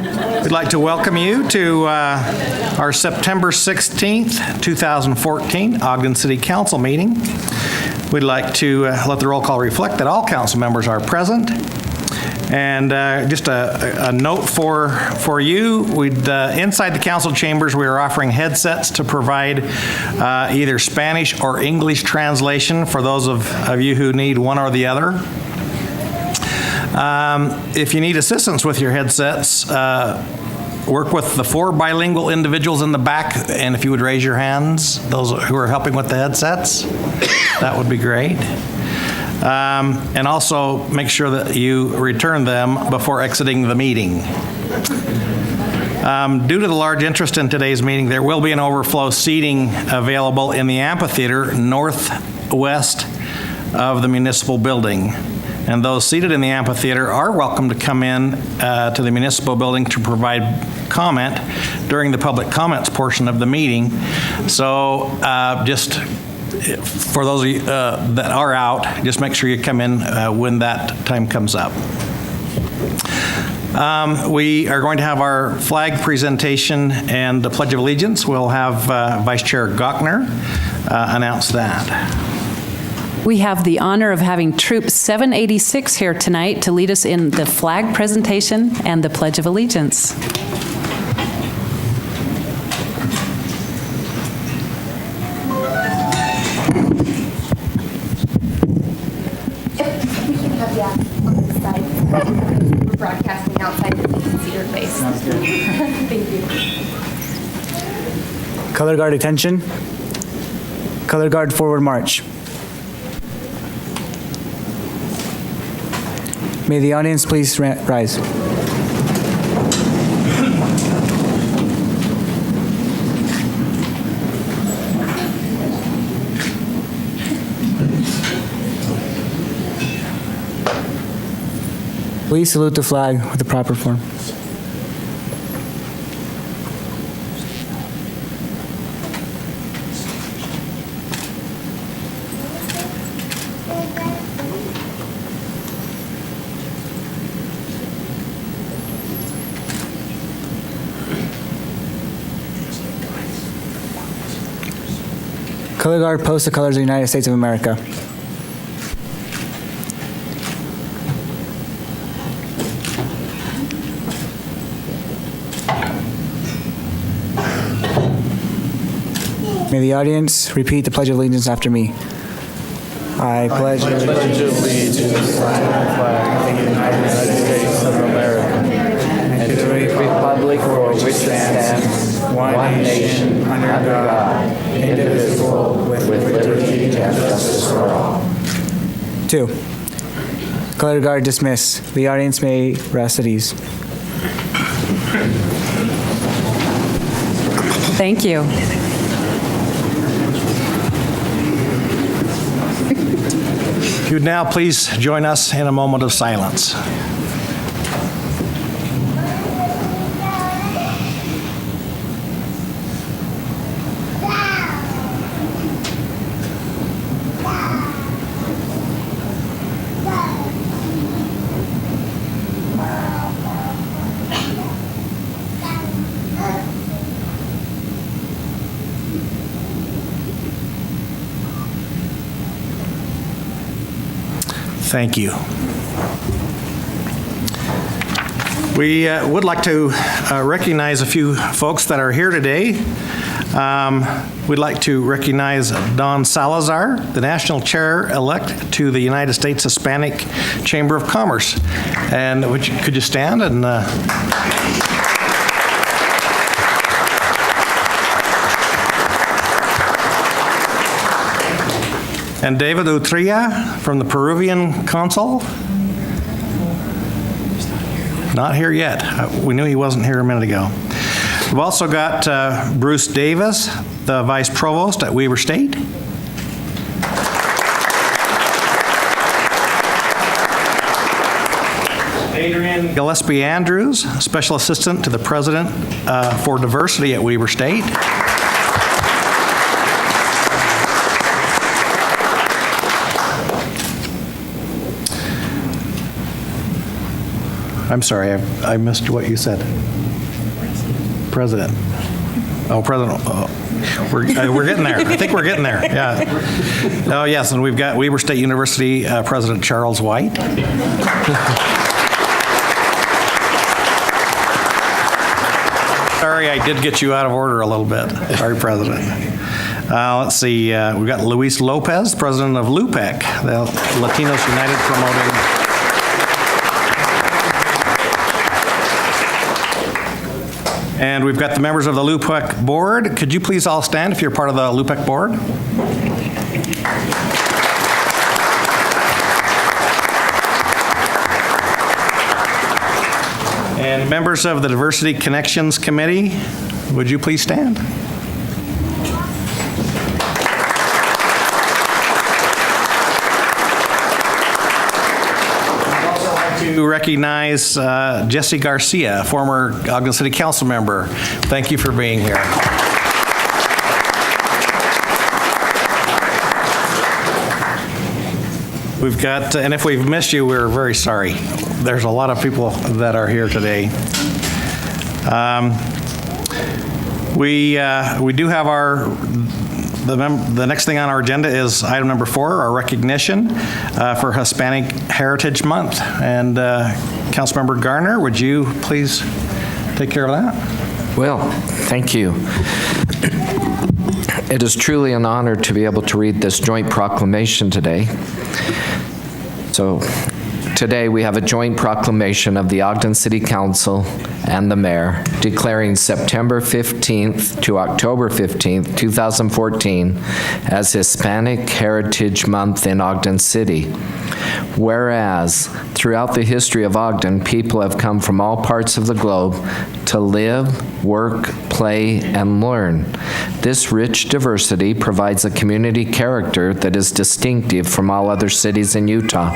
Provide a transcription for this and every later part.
We'd like to welcome you to our September 16th, 2014 Ogden City Council meeting. We'd like to let the roll call reflect that all council members are present. And just a note for you, inside the council chambers, we are offering headsets to provide either Spanish or English translation for those of you who need one or the other. If you need assistance with your headsets, work with the 4 bilingual individuals in the back, and if you would raise your hands, those who are helping with the headsets, that would be great. And also make sure that you return them before exiting the meeting. Due to the large interest in today's meeting, there will be an overflow seating available in the amphitheater northwest of the municipal building. And those seated in the amphitheater are welcome to come in to the municipal building to provide comment during the public comments portion of the meeting. So just for those of you that are out, just make sure you come in when that time comes up. We are going to have our flag presentation and the Pledge of Allegiance. We'll have Vice Chair Gochner announce that. We have the honor of having Troop 786 here tonight to lead us in the flag presentation and the Pledge of Allegiance. If we can have the on this side. We're broadcasting outside, so you can see your face. Thank you. Color guard attention. Color guard forward march. May the audience please rise. Please salute the flag with the proper form. Color guard, post the colors of the United States of America. May the audience repeat the Pledge of Allegiance after me. I pledge allegiance to the flag of the United States of America and to the republic for which it stands, one nation, under God, indivisible, with liberty and justice for all. 2. Color guard dismiss. The audience may rest at ease. Thank you. If you would now please join us in a moment of silence. Thank you. We would like to recognize a few folks that are here today. We'd like to recognize Don Salazar, the National Chair-elect to the United States Hispanic Chamber of Commerce. And could you stand and... And David Utria from the Peruvian Consul. Not here yet. We knew he wasn't here a minute ago. We've also got Bruce Davis, the Vice Provost at Weber State. Adrian Gillespie Andrews, Special Assistant to the President for Diversity at Weber State. I'm sorry, I missed what you said. President. Oh, President. We're getting there. I think we're getting there. Yeah. Oh, yes, and we've got Weber State University President Charles White. Sorry, I did get you out of order a little bit. Sorry, President. Let's see. We've got Luis Lopez, President of LUPEC, the Latinos United Promoting. And we've got the members of the LUPEC board. Could you please all stand if you're part of the LUPEC board? And members of the Diversity Connections Committee, would you please stand? To recognize Jesse Garcia, former Ogden City Council member. Thank you for being here. We've got, and if we've missed you, we're very sorry. There's a lot of people that are here today. We do have the next thing on our agenda is item number 4, our recognition for Hispanic Heritage Month. And Councilmember Garner, would you please take care of that? Well, thank you. It is truly an honor to be able to read this joint proclamation today. So today we have a joint proclamation of the Ogden City Council and the Mayor declaring September 15th to October 15th, 2014 as Hispanic Heritage Month in Ogden City. Whereas throughout the history of Ogden, people have come from all parts of the globe to live, work, play, and learn. This rich diversity provides a community character that is distinctive from all other cities in Utah.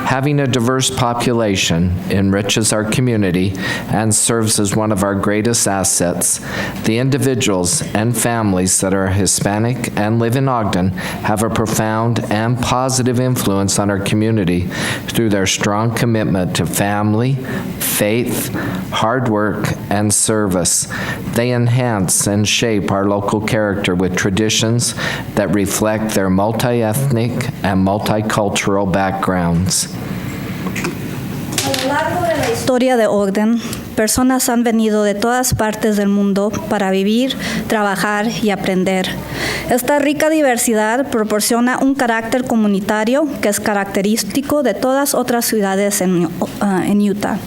Having a diverse population enriches our community and serves as one of our greatest assets. The individuals and families that are Hispanic and live in Ogden have a profound and positive influence on our community through their strong commitment to family, faith, hard work, and service. They enhance and shape our local character with traditions that reflect their multi-ethnic and multicultural backgrounds. A lo largo de la historia de Ogden, personas han venido de todas partes del mundo para vivir, trabajar y aprender. Esta rica diversidad proporciona un carácter comunitario que es característico de todas otras ciudades en Utah.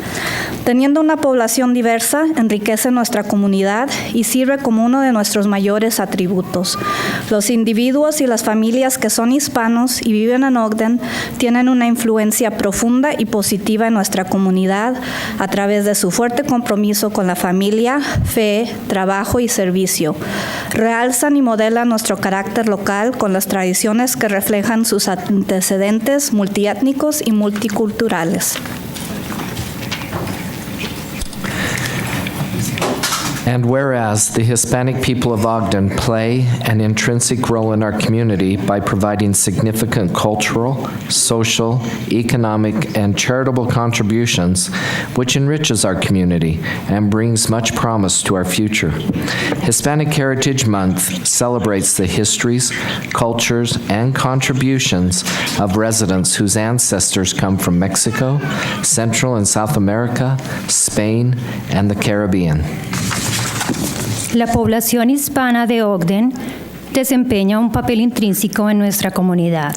Teniendo una población diversa, enriquece nuestra comunidad y sirve como uno de nuestros mayores atributos. Los individuos y las familias que son hispanos y viven en Ogden tienen una influencia profunda y positiva en nuestra comunidad a través de su fuerte compromiso con la familia, fe, trabajo y servicio. Realzan y modelan nuestro carácter local con las tradiciones que reflejan sus antecedentes multiétnicos y multiculturales. And whereas the Hispanic people of Ogden play an intrinsic role in our community by providing significant cultural, social, economic, and charitable contributions, which enriches our community and brings much promise to our future. Hispanic Heritage Month celebrates the histories, cultures, and contributions of residents whose ancestors come from Mexico, Central and South America, Spain, and the Caribbean. La población hispana de Ogden desempeña un papel intrínseco en nuestra comunidad,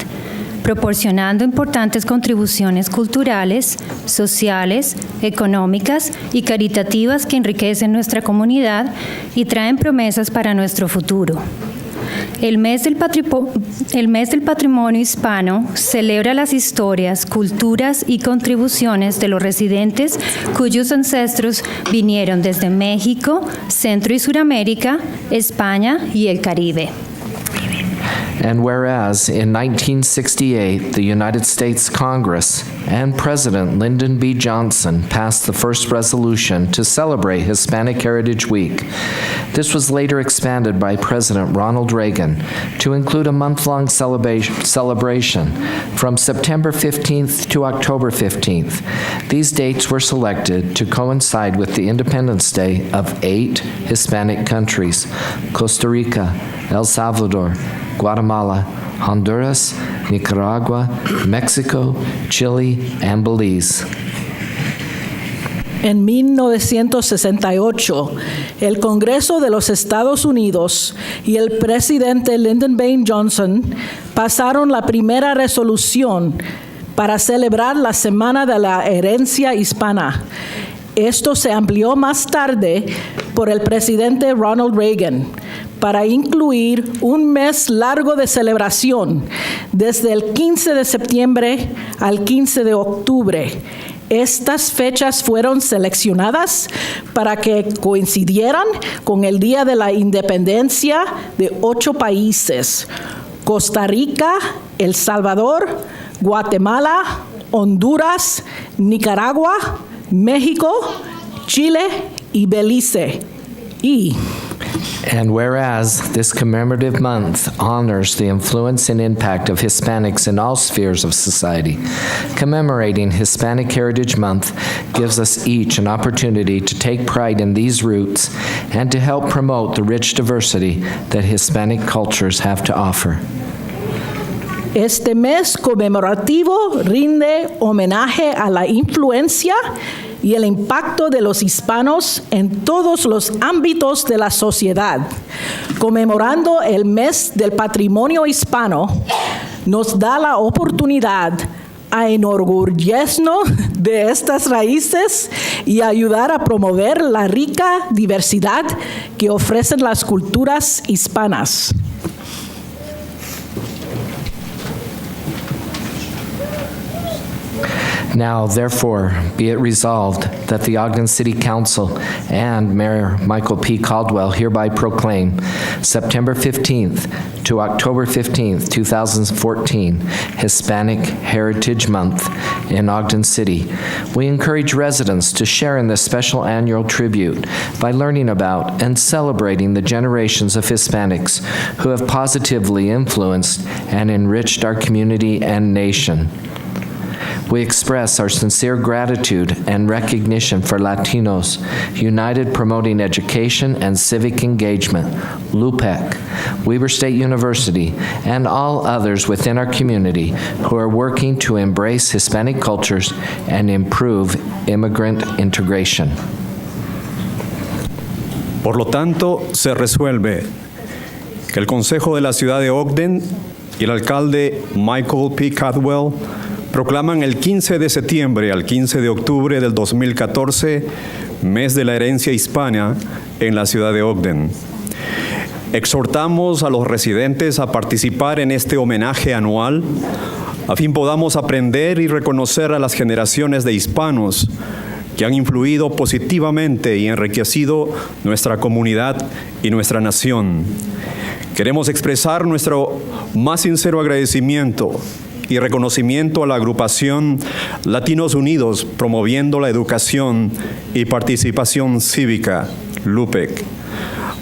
proporcionando importantes contribuciones culturales, sociales, económicas y caritativas que enriquecen nuestra comunidad y traen promesas para nuestro futuro. El mes del patrimonio hispano celebra las historias, culturas y contribuciones de los residentes cuyos ancestros vinieron desde México, Centro y Suramérica, España y el Caribe. And whereas in 1968, the United States Congress and President Lyndon B. Johnson passed the first resolution to celebrate Hispanic Heritage Week, this was later expanded by President Ronald Reagan to include a month-long celebration from September 15th to October 15th. These dates were selected to coincide with the Independence Day of 8 Hispanic countries: Costa Rica, El Salvador, Guatemala, Honduras, Nicaragua, Mexico, Chile, and Belize. En 1968, el Congreso de los Estados Unidos y el presidente Lyndon B. Johnson pasaron la primera resolución para celebrar la Semana de la Herencia Hispana. Esto se amplió más tarde por el presidente Ronald Reagan para incluir un mes largo de celebración desde el 15 de septiembre al 15 de octubre. Estas fechas fueron seleccionadas para que coincidieran con el Día de la Independencia de 8 países: Costa Rica, El Salvador, Guatemala, Honduras, Nicaragua, México, Chile y Belice. And whereas this commemorative month honors the influence and impact of Hispanics in all spheres of society, commemorating Hispanic Heritage Month gives us each an opportunity to take pride in these roots and to help promote the rich diversity that Hispanic cultures have to offer. Este mes conmemorativo rinde homenaje a la influencia y el impacto de los hispanos en todos los ámbitos de la sociedad. Conmemorando el mes del patrimonio hispano, nos da la oportunidad a enorgullecernos de estas raíces y ayudar a promover la rica diversidad que ofrecen las culturas hispanas. Now, therefore, be it resolved that the Ogden City Council and Mayor Michael P. Caldwell hereby proclaim September 15th to October 15th, 2014, Hispanic Heritage Month in Ogden City. We encourage residents to share in this special annual tribute by learning about and celebrating the generations of Hispanics who have positively influenced and enriched our community and nation. We express our sincere gratitude and recognition for Latinos United Promoting Education and Civic Engagement, LUPEC, Weber State University, and all others within our community who are working to embrace Hispanic cultures and improve immigrant integration. Por lo tanto, se resuelve que el Consejo de la Ciudad de Ogden y el alcalde Michael P. Caldwell proclaman el 15 de septiembre al 15 de octubre del 2014 Mes de la Herencia Hispana en la ciudad de Ogden. Exhortamos a los residentes a participar en este homenaje anual a fin podamos aprender y reconocer a las generaciones de hispanos que han influido positivamente y enriquecido nuestra comunidad y nuestra nación. Queremos expresar nuestro más sincero agradecimiento y reconocimiento a la agrupación Latinos Unidos promoviendo la educación y participación cívica, LUPEC,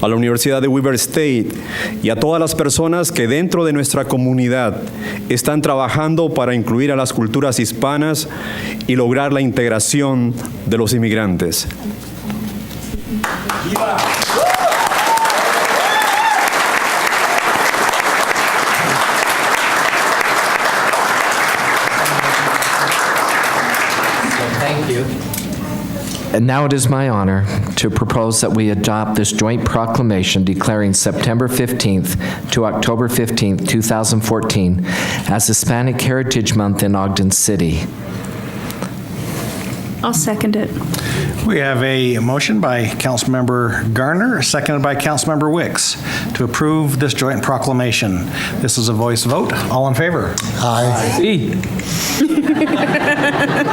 a la Universidad de Weber State y a todas las personas que dentro de nuestra comunidad están trabajando para incluir a las culturas hispanas y lograr la integración de los inmigrantes. ¡Viva! And now it is my honor to propose that we adopt this joint proclamation declaring September 15th to October 15th, 2014 as Hispanic Heritage Month in Ogden City. I'll second it. We have a motion by Councilmember Garner, seconded by Councilmember Wicks, to approve this joint proclamation. This is a voice vote. All in favor? Aye.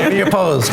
Any opposed?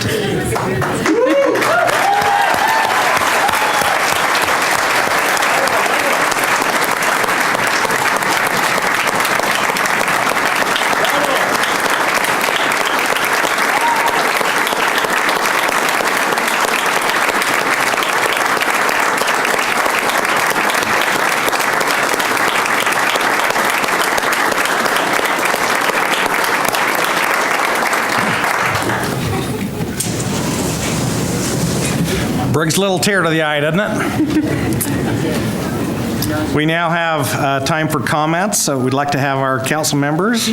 Brings a little tear to the eye, doesn't it? We now have time for comments, so we'd like to have our council members.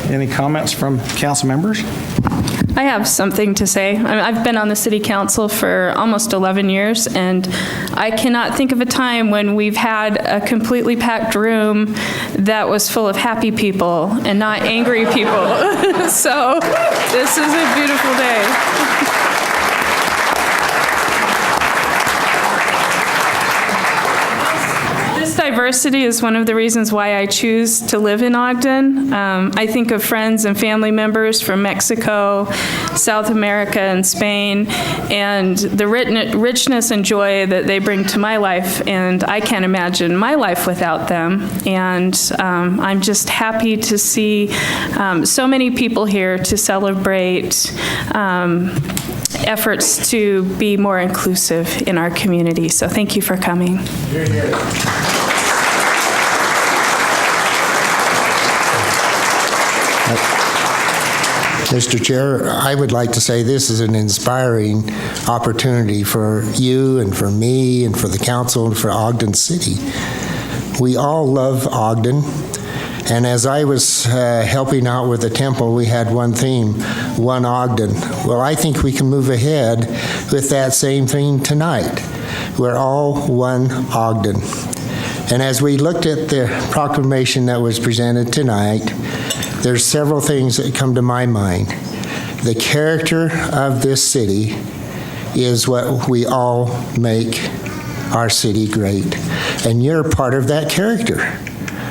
Any comments from council members? I have something to say. I've been on the city council for almost 11 years, and I cannot think of a time when we've had a completely packed room that was full of happy people and not angry people. So this is a beautiful day. Diversity is one of the reasons why I choose to live in Ogden. I think of friends and family members from Mexico, South America, and Spain, and the richness and joy that they bring to my life, and I can't imagine my life without them. And I'm just happy to see so many people here to celebrate efforts to be more inclusive in our community. So thank you for coming. Mr. Chair, I would like to say this is an inspiring opportunity for you and for me and for the council and for Ogden City. We all love Ogden, and as I was helping out with the temple, we had one theme, one Ogden. Well, I think we can move ahead with that same theme tonight. We're all one Ogden. And as we looked at the proclamation that was presented tonight, there's several things that come to my mind. The character of this city is what we all make our city great. And you're part of that character.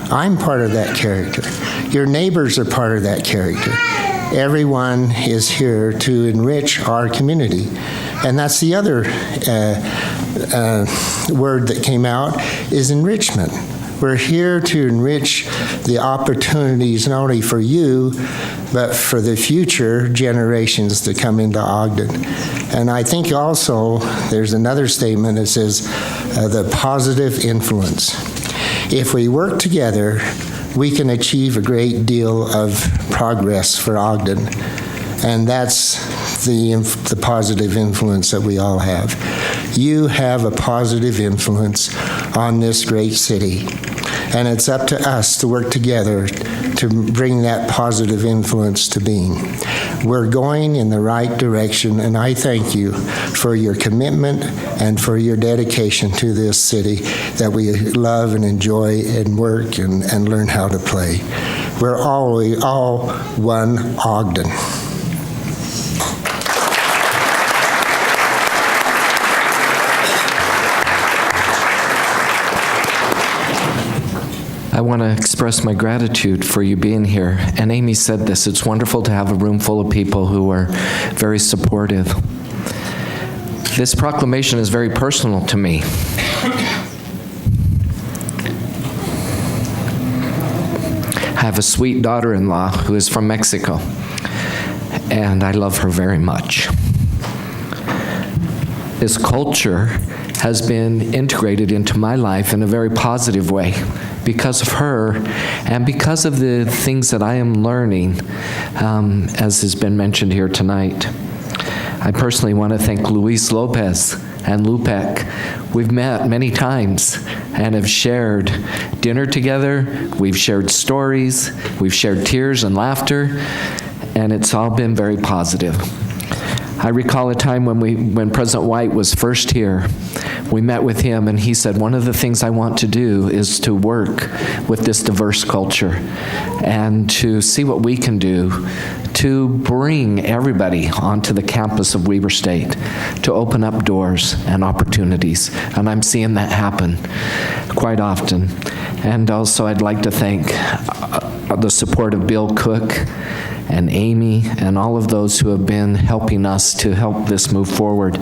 I'm part of that character. Your neighbors are part of that character. Everyone is here to enrich our community. And that's the other word that came out, is enrichment. We're here to enrich the opportunities not only for you, but for the future generations that come into Ogden. And I think also there's another statement that says the positive influence. If we work together, we can achieve a great deal of progress for Ogden. And that's the positive influence that we all have. You have a positive influence on this great city. And it's up to us to work together to bring that positive influence to being. We're going in the right direction, and I thank you for your commitment and for your dedication to this city that we love and enjoy and work and learn how to play. We're all one Ogden. I want to express my gratitude for you being here. And Amy said this, it's wonderful to have a room full of people who are very supportive. This proclamation is very personal to me. I have a sweet daughter-in-law who is from Mexico, and I love her very much. This culture has been integrated into my life in a very positive way because of her and because of the things that I am learning, as has been mentioned here tonight. I personally want to thank Luis Lopez and Lupek. We've met many times and have shared dinner together. We've shared stories. We've shared tears and laughter, and it's all been very positive. I recall a time when President White was first here. We met with him, and he said, one of the things I want to do is to work with this diverse culture and to see what we can do to bring everybody onto the campus of Weber State, to open up doors and opportunities. And I'm seeing that happen quite often. And also I'd like to thank the support of Bill Cook and Amy and all of those who have been helping us to help this move forward.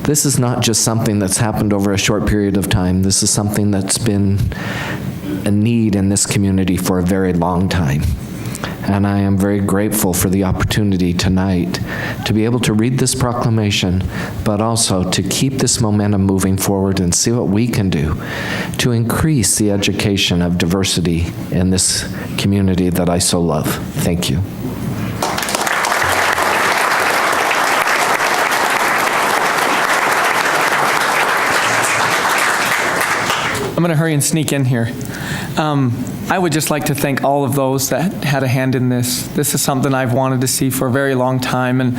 This is not just something that's happened over a short period of time. This is something that's been a need in this community for a very long time. And I am very grateful for the opportunity tonight to be able to read this proclamation, but also to keep this momentum moving forward and see what we can do to increase the education of diversity in this community that I so love. Thank you. going to hurry and sneak in here. I would just like to thank all of those that had a hand in this. This is something I've wanted to see for a very long time, and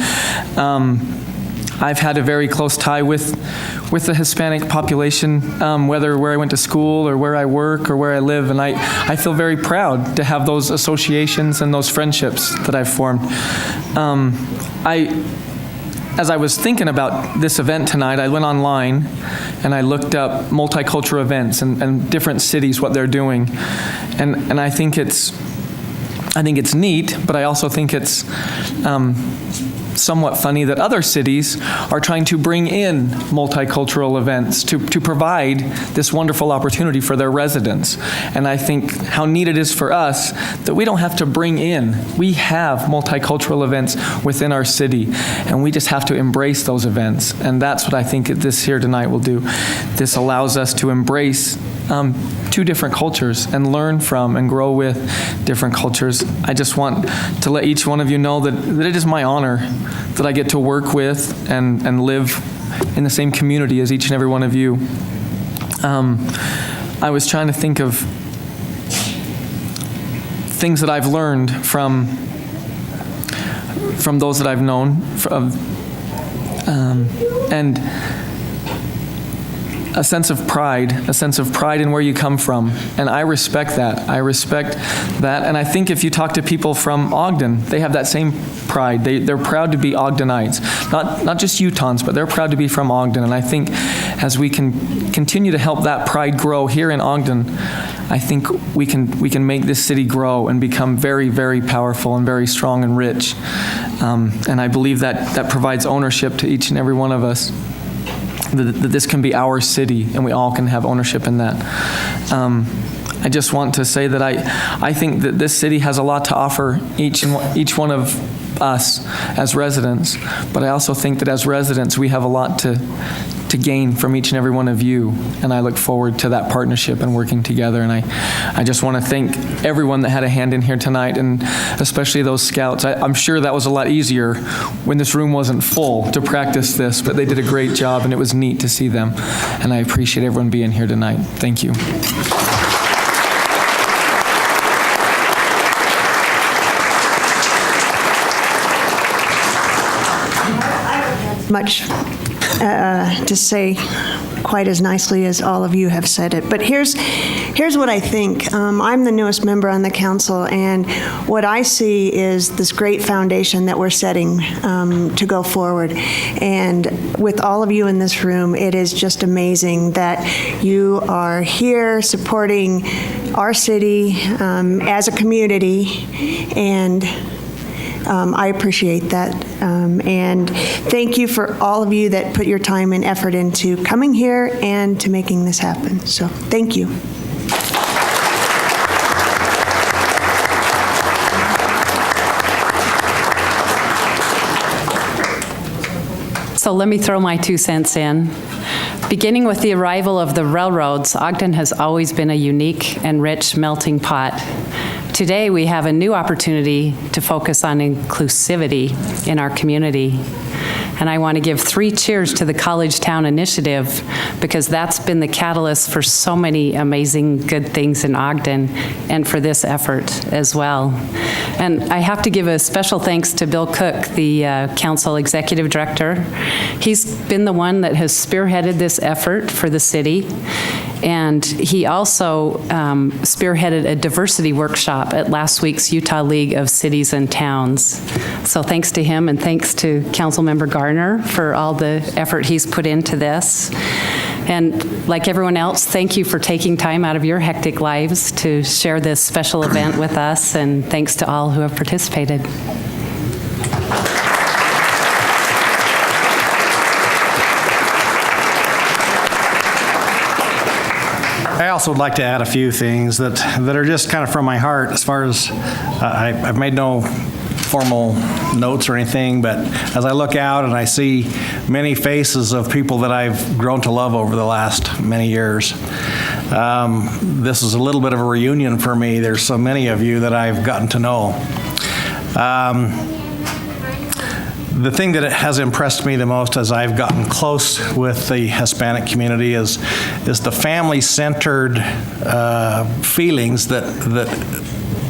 I've had a very close tie with the Hispanic population, whether where I went to school or where I work or where I live, and I feel very proud to have those associations and those friendships that I've formed. As I was thinking about this event tonight, I went online and I looked up multicultural events and different cities, what they're doing, and I think it's neat, but I also think it's somewhat funny that other cities are trying to bring in multicultural events to provide this wonderful opportunity for their residents. And I think how neat it is for us that we don't have to bring in. We have multicultural events within our city, and we just have to embrace those events. And that's what I think this here tonight will do. This allows us to embrace two different cultures and learn from and grow with different cultures. I just want to let each one of you know that it is my honor that I get to work with and live in the same community as each and every one of you. I was trying to think of things that I've learned from those that I've known, and a sense of pride in where you come from. And I respect that. And I think if you talk to people from Ogden, they have that same pride. They're proud to be Ogdenites. Not just Utahns, but they're proud to be from Ogden. And I think as we can continue to help that pride grow here in Ogden, I think we can make this city grow and become very, very powerful and very strong and rich. And I believe that provides ownership to each and every one of us. That this can be our city, and we all can have ownership in that. I just want to say that I think that this city has a lot to offer each one of us as residents, but I also think that as residents we have a lot to gain from each and every one of you, and I look forward to that partnership and working together. And I just want to thank everyone that had a hand in here tonight, and especially those scouts. I'm sure that was a lot easier when this room wasn't full to practice this, but they did a great job, and it was neat to see them. And I appreciate everyone being here tonight. Thank you. Much to say quite as nicely as all of you have said it. But here's what I think. I'm the newest member on the council, and what I see is this great foundation that we're setting to go forward. And with all of you in this room, it is just amazing that you are here supporting our city as a community, and I appreciate that. And thank you for all of you that put your time and effort into coming here and to making this happen. So thank you. So let me throw my 2 cents in. Beginning with the arrival of the railroads, Ogden has always been a unique and rich melting pot. Today, we have a new opportunity to focus on inclusivity in our community. And I want to give 3 cheers to the College Town Initiative, because that's been the catalyst for so many amazing good things in Ogden, and for this effort as well. And I have to give a special thanks to Bill Cook, the Council Executive Director. He's been the one that has spearheaded this effort for the city. And he also spearheaded a diversity workshop at last week's Utah League of Cities and Towns. So thanks to him, and thanks to Councilmember Garner for all the effort he's put into this. And like everyone else, thank you for taking time out of your hectic lives to share this special event with us, and thanks to all who have participated. I also would like to add a few things that are just kind of from my heart, as far as I've made no formal notes or anything, but as I look out and I see many faces of people that I've grown to love over the last many years, this is a little bit of a reunion for me. There's so many of you that I've gotten to know. The thing that has impressed me the most as I've gotten close with the Hispanic community is the family-centered feelings that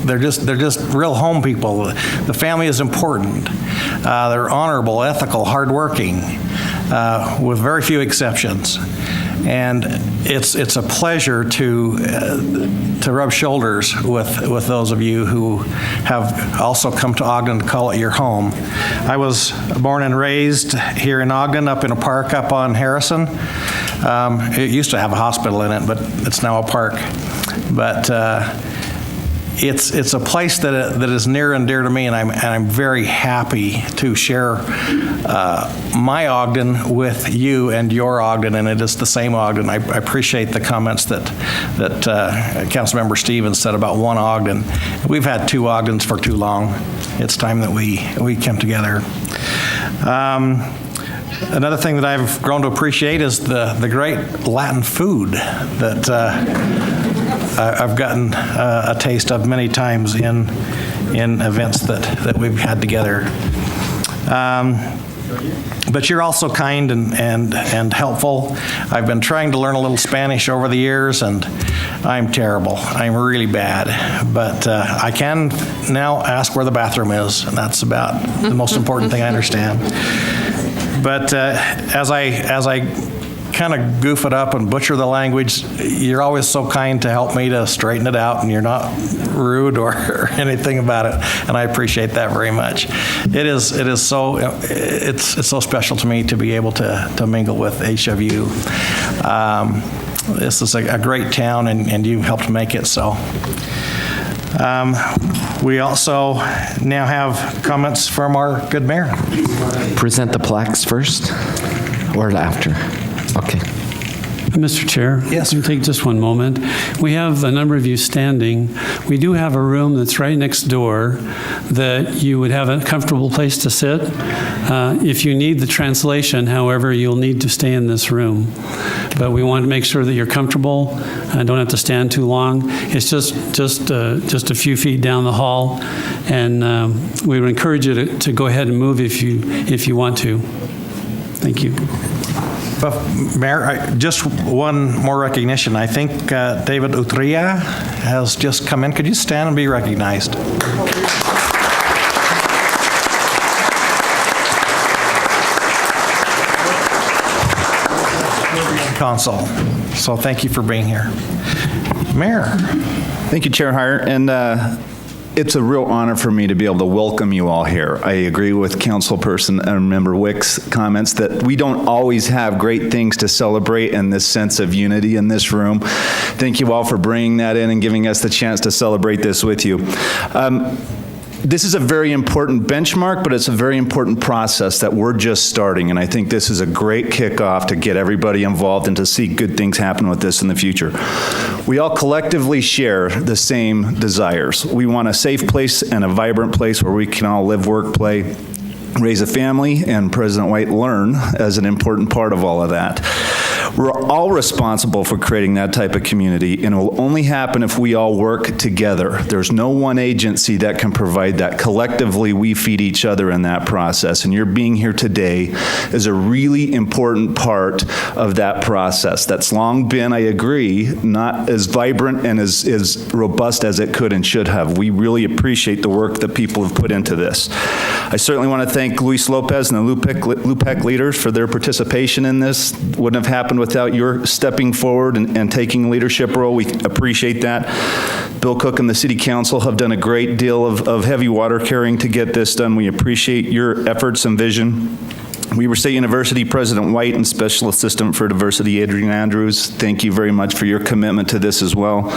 they're just real home people. The family is important. They're honorable, ethical, hardworking, with very few exceptions. And it's a pleasure to rub shoulders with those of you who have also come to Ogden to call it your home. I was born and raised here in Ogden, up in a park up on Harrison. It used to have a hospital in it, but it's now a park. But it's a place that is near and dear to me, and I'm very happy to share my Ogden with you and your Ogden, and it is the same Ogden. I appreciate the comments that Councilmember Stevens said about one Ogden. We've had two Ogdens for too long. It's time that we come together. Another thing that I've grown to appreciate is the great Latin food that I've gotten a taste of many times in events that we've had together. But you're also kind and helpful. I've been trying to learn a little Spanish over the years, and I'm terrible. I'm really bad. But I can now ask where the bathroom is, and that's about the most important thing I understand. But as I kind of goof it up and butcher the language, you're always so kind to help me to straighten it out, and you're not rude or anything about it, and I appreciate that very much. It's so special to me to be able to mingle with each of you. This is a great town, and you've helped make it so. We also now have comments from our good mayor. Present the plaques first or after? Okay. Mr. Chair? Yes. Can you take just one moment? We have a number of you standing. We do have a room that's right next door that you would have a comfortable place to sit. If you need the translation, however, you'll need to stay in this room. But we want to make sure that you're comfortable and don't have to stand too long. It's just a few feet down the hall, and we would encourage you to go ahead and move if you want to. Thank you. But Mayor, just one more recognition. I think David Utria has just come in. Could you stand and be recognized? Consul. So thank you for being here. Mayor. Thank you, Chair Heyer. And it's a real honor for me to be able to welcome you all here. I agree with Councilperson Member Wick's comments that we don't always have great things to celebrate and this sense of unity in this room. Thank you all for bringing that in and giving us the chance to celebrate this with you. This is a very important benchmark, but it's a very important process that we're just starting, and I think this is a great kickoff to get everybody involved and to see good things happen with this in the future. We all collectively share the same desires. We want a safe place and a vibrant place where we can all live, work, play, raise a family, and President White learn as an important part of all of that. We're all responsible for creating that type of community, and it will only happen if we all work together. There's no one agency that can provide that. Collectively, we feed each other in that process, and your being here today is a really important part of that process. That's long been, I agree, not as vibrant and as robust as it could and should have. We really appreciate the work that people have put into this. I certainly want to thank Luis Lopez and the LUPEC leaders for their participation in this. Wouldn't have happened without your stepping forward and taking a leadership role. We appreciate that. Bill Cook and the City Council have done a great deal of heavy water carrying to get this done. We appreciate your efforts and vision. Weber State University President White and Special Assistant for Diversity Adrian Andrews, thank you very much for your commitment to this as well.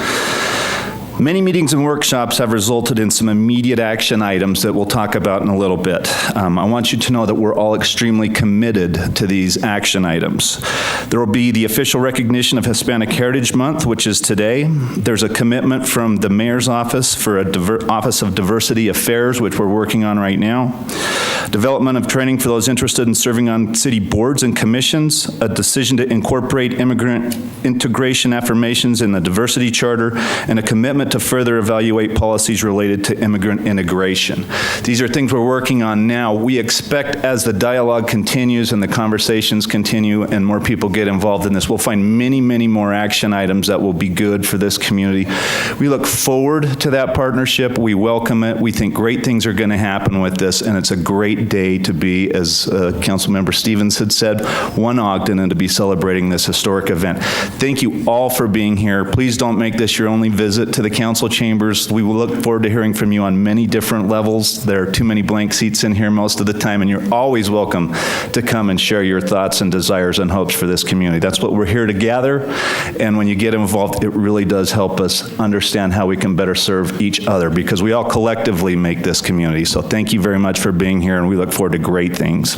Many meetings and workshops have resulted in some immediate action items that we'll talk about in a little bit. I want you to know that we're all extremely committed to these action items. There will be the official recognition of Hispanic Heritage Month, which is today. There's a commitment from the Mayor's Office for a Office of Diversity Affairs, which we're working on right now. development of training for those interested in serving on city boards and commissions, a decision to incorporate immigrant integration affirmations in the diversity charter, and a commitment to further evaluate policies related to immigrant integration. These are things we're working on now. We expect as the dialogue continues and the conversations continue and more people get involved in this, we'll find many, many more action items that will be good for this community. We look forward to that partnership. We welcome it. We think great things are going to happen with this, and it's a great day to be, as Councilmember Stevens had said, one Ogden, and to be celebrating this historic event. Thank you all for being here. Please don't make this your only visit to the council chambers. We will look forward to hearing from you on many different levels. There are too many blank seats in here most of the time, and you're always welcome to come and share your thoughts and desires and hopes for this community. That's what we're here to gather, and when you get involved, it really does help us understand how we can better serve each other, because we all collectively make this community. So thank you very much for being here, and we look forward to great things.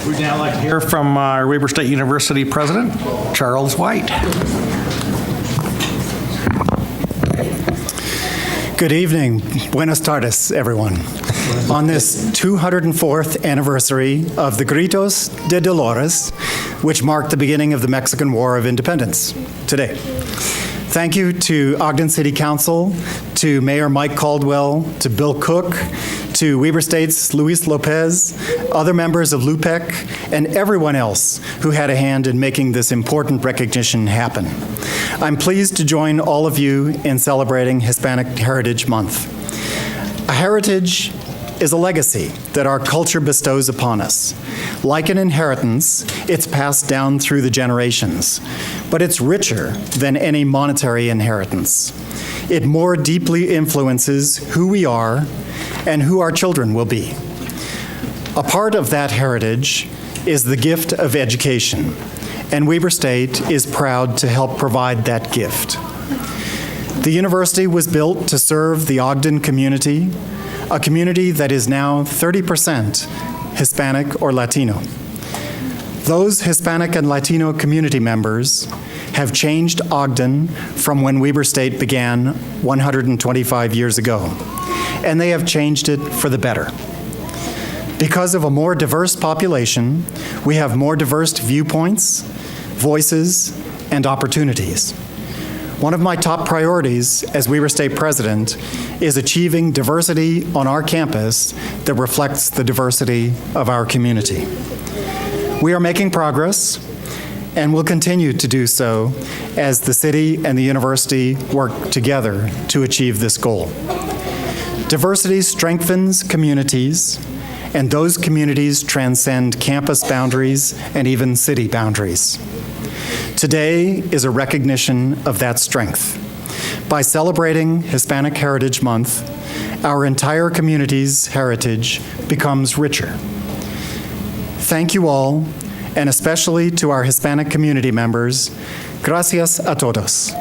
We'd now like to hear from our Weber State University President, Charles White. Good evening. Buenas tardes, everyone. On this 204th anniversary of the Gritos de Dolores, which marked the beginning of the Mexican War of Independence today. Thank you to Ogden City Council, to Mayor Mike Caldwell, to Bill Cook, to Weber State's Luis Lopez, other members of LUPEC, and everyone else who had a hand in making this important recognition happen. I'm pleased to join all of you in celebrating Hispanic Heritage Month. A heritage is a legacy that our culture bestows upon us. Like an inheritance, it's passed down through the generations, but it's richer than any monetary inheritance. It more deeply influences who we are and who our children will be. A part of that heritage is the gift of education, and Weber State is proud to help provide that gift. The university was built to serve the Ogden community, a community that is now 30% Hispanic or Latino. Those Hispanic and Latino community members have changed Ogden from when Weber State began 125 years ago, and they have changed it for the better. Because of a more diverse population, we have more diverse viewpoints, voices, and opportunities. One of my top priorities as Weber State President is achieving diversity on our campus that reflects the diversity of our community. We are making progress and will continue to do so as the city and the university work together to achieve this goal. Diversity strengthens communities, and those communities transcend campus boundaries and even city boundaries. Today is a recognition of that strength. By celebrating Hispanic Heritage Month, our entire community's heritage becomes richer. Thank you all, and especially to our Hispanic community members, gracias a todos,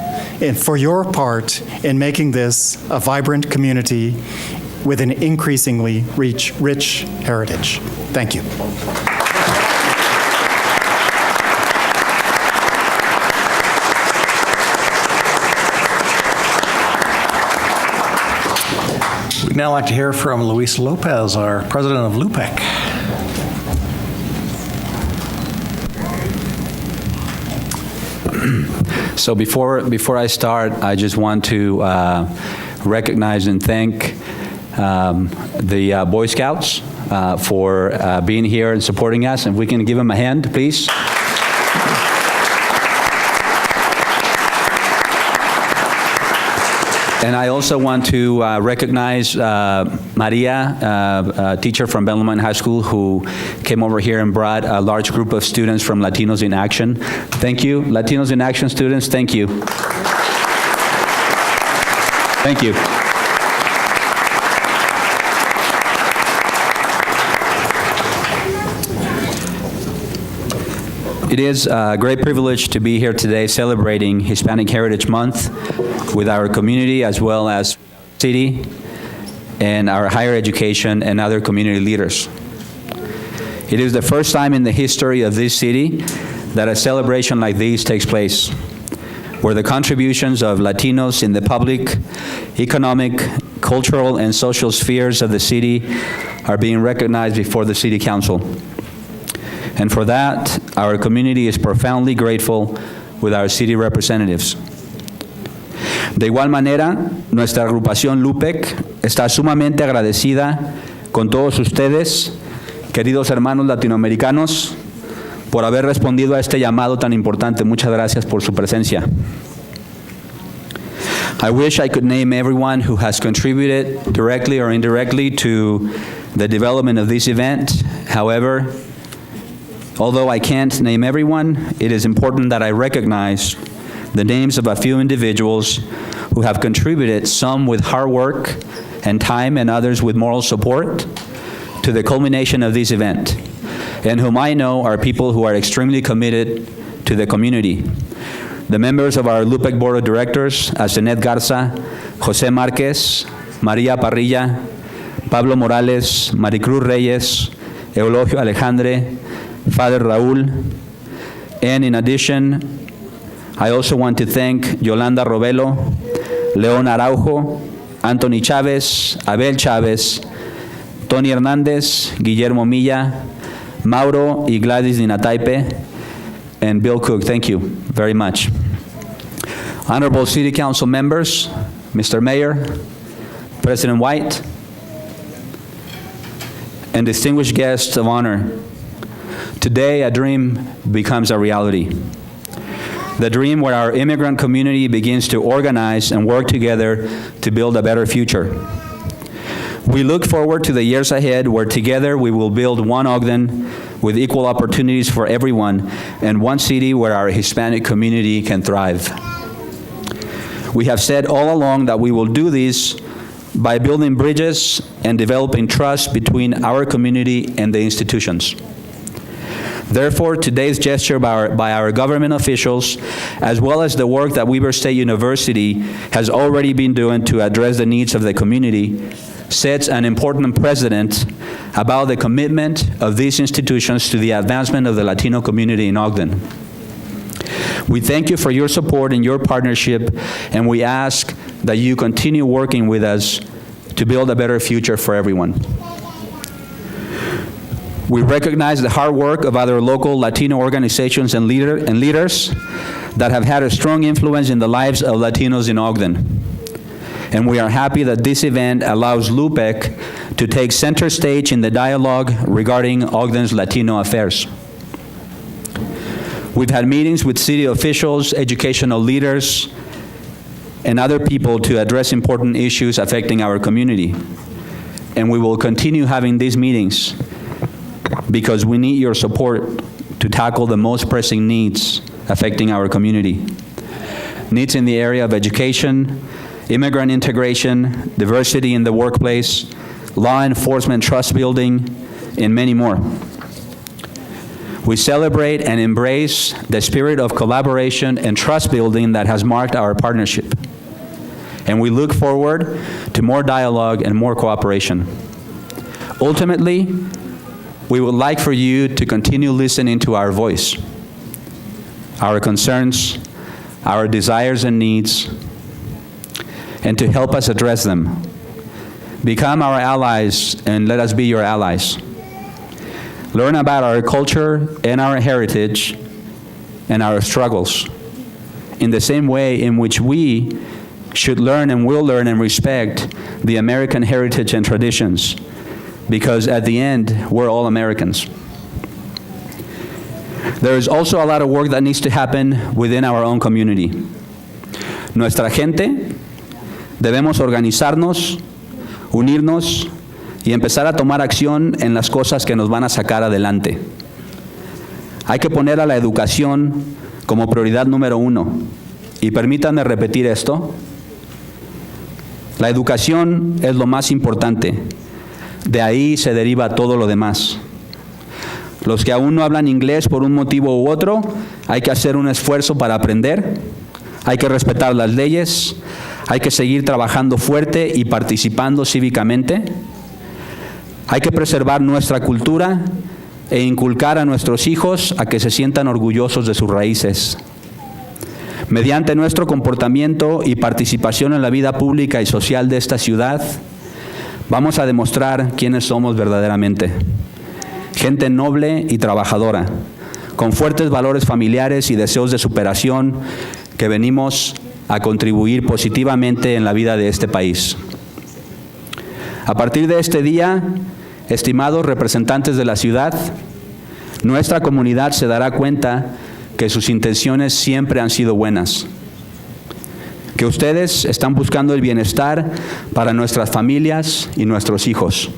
and for your part in making this a vibrant community with an increasingly rich heritage. Thank you. We'd now like to hear from Luis Lopez, our president of LUPEC. So before I start, I just want to recognize and thank the Boy Scouts for being here and supporting us. And if we can give them a hand, please. And I also want to recognize Maria, a teacher from Bellarmine High School, who came over here and brought a large group of students from Latinos in Action. Thank you. Latinos in Action students, thank you. Thank you. It is a great privilege to be here today celebrating Hispanic Heritage Month with our community as well as city and our higher education and other community leaders. It is the first time in the history of this city that a celebration like this takes place, where the contributions of Latinos in the public, economic, cultural, and social spheres of the city are being recognized before the City Council. And for that, our community is profoundly grateful with our city representatives. De igual manera, nuestra agrupación LUPEC está sumamente agradecida con todos ustedes, queridos hermanos latinoamericanos, por haber respondido a este llamado tan importante. Muchas gracias por su presencia. I wish I could name everyone who has contributed directly or indirectly to the development of this event. However, although I can't name everyone, it is important that I recognize the names of a few individuals who have contributed, some with hard work and time, and others with moral support, to the culmination of this event, and whom I know are people who are extremely committed to the community. The members of our LUPEC Board of Directors, Asenet Garza, José Márquez, María Parrilla, Pablo Morales, Maricruz Reyes, Eulogio Alejandre, Father Raúl, and in addition, I also want to thank Yolanda Robelo, León Araujo, Anthony Chávez, Abel Chávez, Tony Hernández, Guillermo Milla, Mauro y Gladys Dinataipe, and Bill Cook. Thank you very much. Honorable City Council members, Mr. Mayor, President White, and distinguished guests of honor, today a dream becomes a reality. The dream where our immigrant community begins to organize and work together to build a better future. We look forward to the years ahead where together we will build one Ogden with equal opportunities for everyone and one city where our Hispanic community can thrive. We have said all along that we will do this by building bridges and developing trust between our community and the institutions. Therefore, today's gesture by our government officials, as well as the work that Weber State University has already been doing to address the needs of the community, sets an important precedent about the commitment of these institutions to the advancement of the Latino community in Ogden. We thank you for your support and your partnership, and we ask that you continue working with us to build a better future for everyone. We recognize the hard work of other local Latino organizations and leaders that have had a strong influence in the lives of Latinos in Ogden. And we are happy that this event allows LUPEC to take center stage in the dialogue regarding Ogden's Latino affairs. We've had meetings with city officials, educational leaders, and other people to address important issues affecting our community. And we will continue having these meetings because we need your support to tackle the most pressing needs affecting our community. Needs in the area of education, immigrant integration, diversity in the workplace, law enforcement, trust building, and many more. We celebrate and embrace the spirit of collaboration and trust building that has marked our partnership. And we look forward to more dialogue and more cooperation. Ultimately, we would like for you to continue listening to our voice, our concerns, our desires and needs, and to help us address them. Become our allies and let us be your allies. Learn about our culture and our heritage and our struggles in the same way in which we should learn and will learn and respect the American heritage and traditions, because at the end, we're all Americans. There is also a lot of work that needs to happen within our own community. Nuestra gente, debemos organizarnos, unirnos y empezar a tomar acción en las cosas que nos van a sacar adelante. Hay que poner a la educación como prioridad número 1. Y permítanme repetir esto. La educación es lo más importante. De ahí se deriva todo lo demás. Los que aún no hablan inglés por un motivo u otro, hay que hacer un esfuerzo para aprender, hay que respetar las leyes, hay que seguir trabajando fuerte y participando cívicamente, hay que preservar nuestra cultura e inculcar a nuestros hijos a que se sientan orgullosos de sus raíces. Mediante nuestro comportamiento y participación en la vida pública y social de esta ciudad, vamos a demostrar quiénes somos verdaderamente. Gente noble y trabajadora, con fuertes valores familiares y deseos de superación que venimos a contribuir positivamente en la vida de este país. A partir de este día, estimados representantes de la ciudad, nuestra comunidad se dará cuenta que sus intenciones siempre han sido buenas, que ustedes están buscando el bienestar para nuestras familias y nuestros hijos.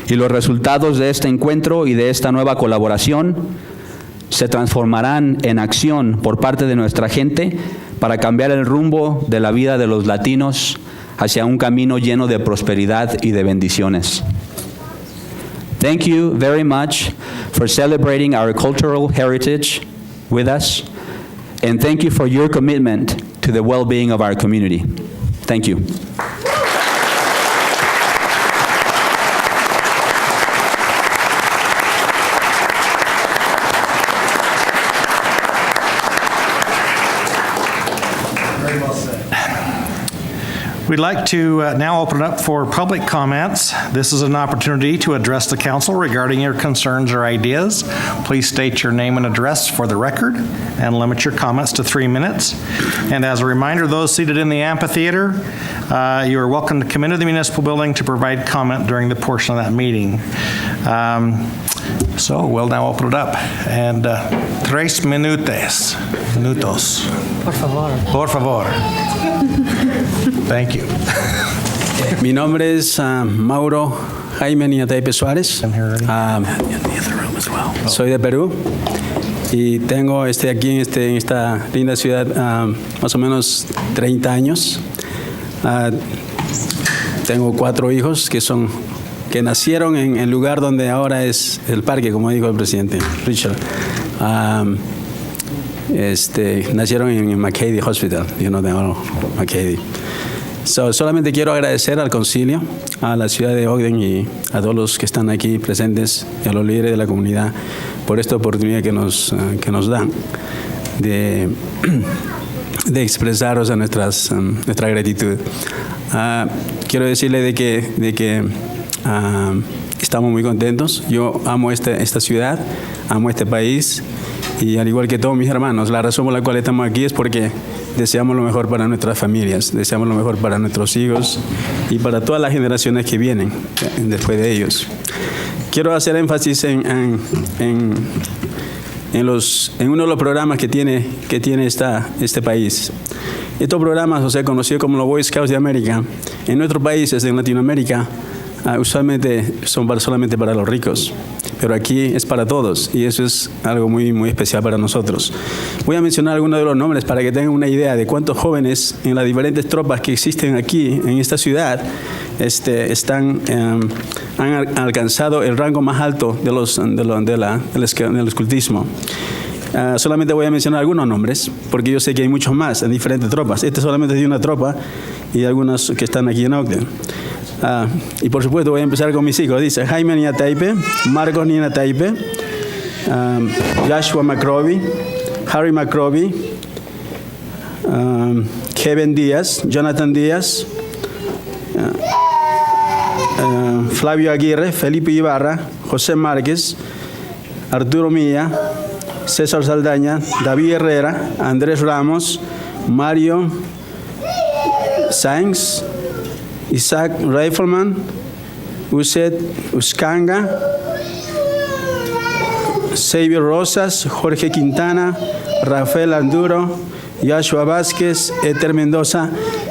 Y los resultados de este encuentro y de esta nueva colaboración se transformarán en acción por parte de nuestra gente para cambiar el rumbo de la vida de los latinos hacia un camino lleno de prosperidad y de bendiciones. Thank you very much for celebrating our cultural heritage with us, and thank you for your commitment to the well-being of our community. Thank you. We'd like to now open it up for public comments. This is an opportunity to address the council regarding your concerns or ideas. Please state your name and address for the record and limit your comments to 3 minutes. And as a reminder, those seated in the amphitheater, you are welcome to come into the municipal building to provide comment during the portion of that meeting. So we'll now open it up. And 3 minutos. Por favor. Por favor. Thank you. Mi nombre es Mauro Jaime Niataipe Suárez. Soy de Perú y tengo aquí en esta linda ciudad más o menos 30 años. Tengo 4 hijos que nacieron en el lugar donde ahora es el parque, como dijo el presidente Richard. Nacieron en McCady Hospital, de McCady. Solamente quiero agradecer al concilio, a la ciudad de Ogden y a todos los que están aquí presentes y a los líderes de la comunidad por esta oportunidad que nos dan de expresaros a nuestra gratitud. Quiero decirle de que estamos muy contentos. Yo amo esta ciudad, amo este país y al igual que todos mis hermanos, la razón por la cual estamos aquí es porque deseamos lo mejor para nuestras familias, deseamos lo mejor para nuestros hijos y para todas las generaciones que vienen después de ellos. Quiero hacer énfasis en uno de los programas que tiene este país. Estos programas, conocidos como los Boy Scouts de América, en nuestros países, en Latinoamérica, usualmente son solamente para los ricos, pero aquí es para todos y eso es algo muy, muy especial para nosotros. Voy a mencionar algunos de los nombres para que tengan una idea de cuántos jóvenes en las diferentes tropas que existen aquí en esta ciudad han alcanzado el rango más alto del escultismo. Solamente voy a mencionar algunos nombres, porque yo sé que hay muchos más en diferentes tropas. Este solamente es de una tropa y algunos que están aquí en Ogden. Y por supuesto voy a empezar con mis hijos. Dice Jaime Niataipe, Marcos Niataipe, Joshua McRobbie, Harry McRobbie, Kevin Díaz, Jonathan Díaz, Flavio Aguirre, Felipe Ibarra, José Márquez, Arturo Milla, César Saldaña, David Herrera, Andrés Ramos, Mario Sainz, Isaac Rifleman, Uset Uscanga, Xavier Rosas, Jorge Quintana, Rafael Anduro, Joshua Vázquez, Éter Mendoza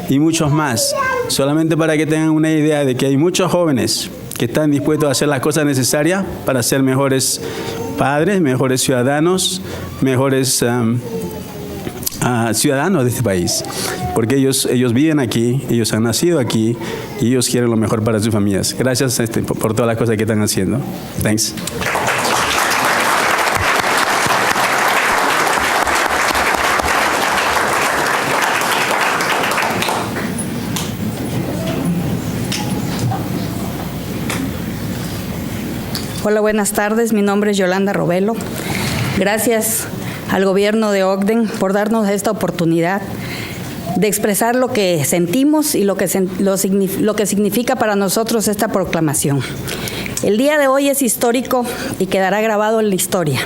y muchos más. Solamente para que tengan una idea de que hay muchos jóvenes que están dispuestos a hacer las cosas necesarias para ser mejores padres, mejores ciudadanos, mejores ciudadanos de este país, porque ellos viven aquí, ellos han nacido aquí y ellos quieren lo mejor para sus familias. Gracias por todas las cosas que están haciendo. Thanks. Hola, buenas tardes. Mi nombre es Yolanda Robelo. Gracias al gobierno de Ogden por darnos esta oportunidad de expresar lo que sentimos y lo que significa para nosotros esta proclamación. El día de hoy es histórico y quedará grabado en la historia.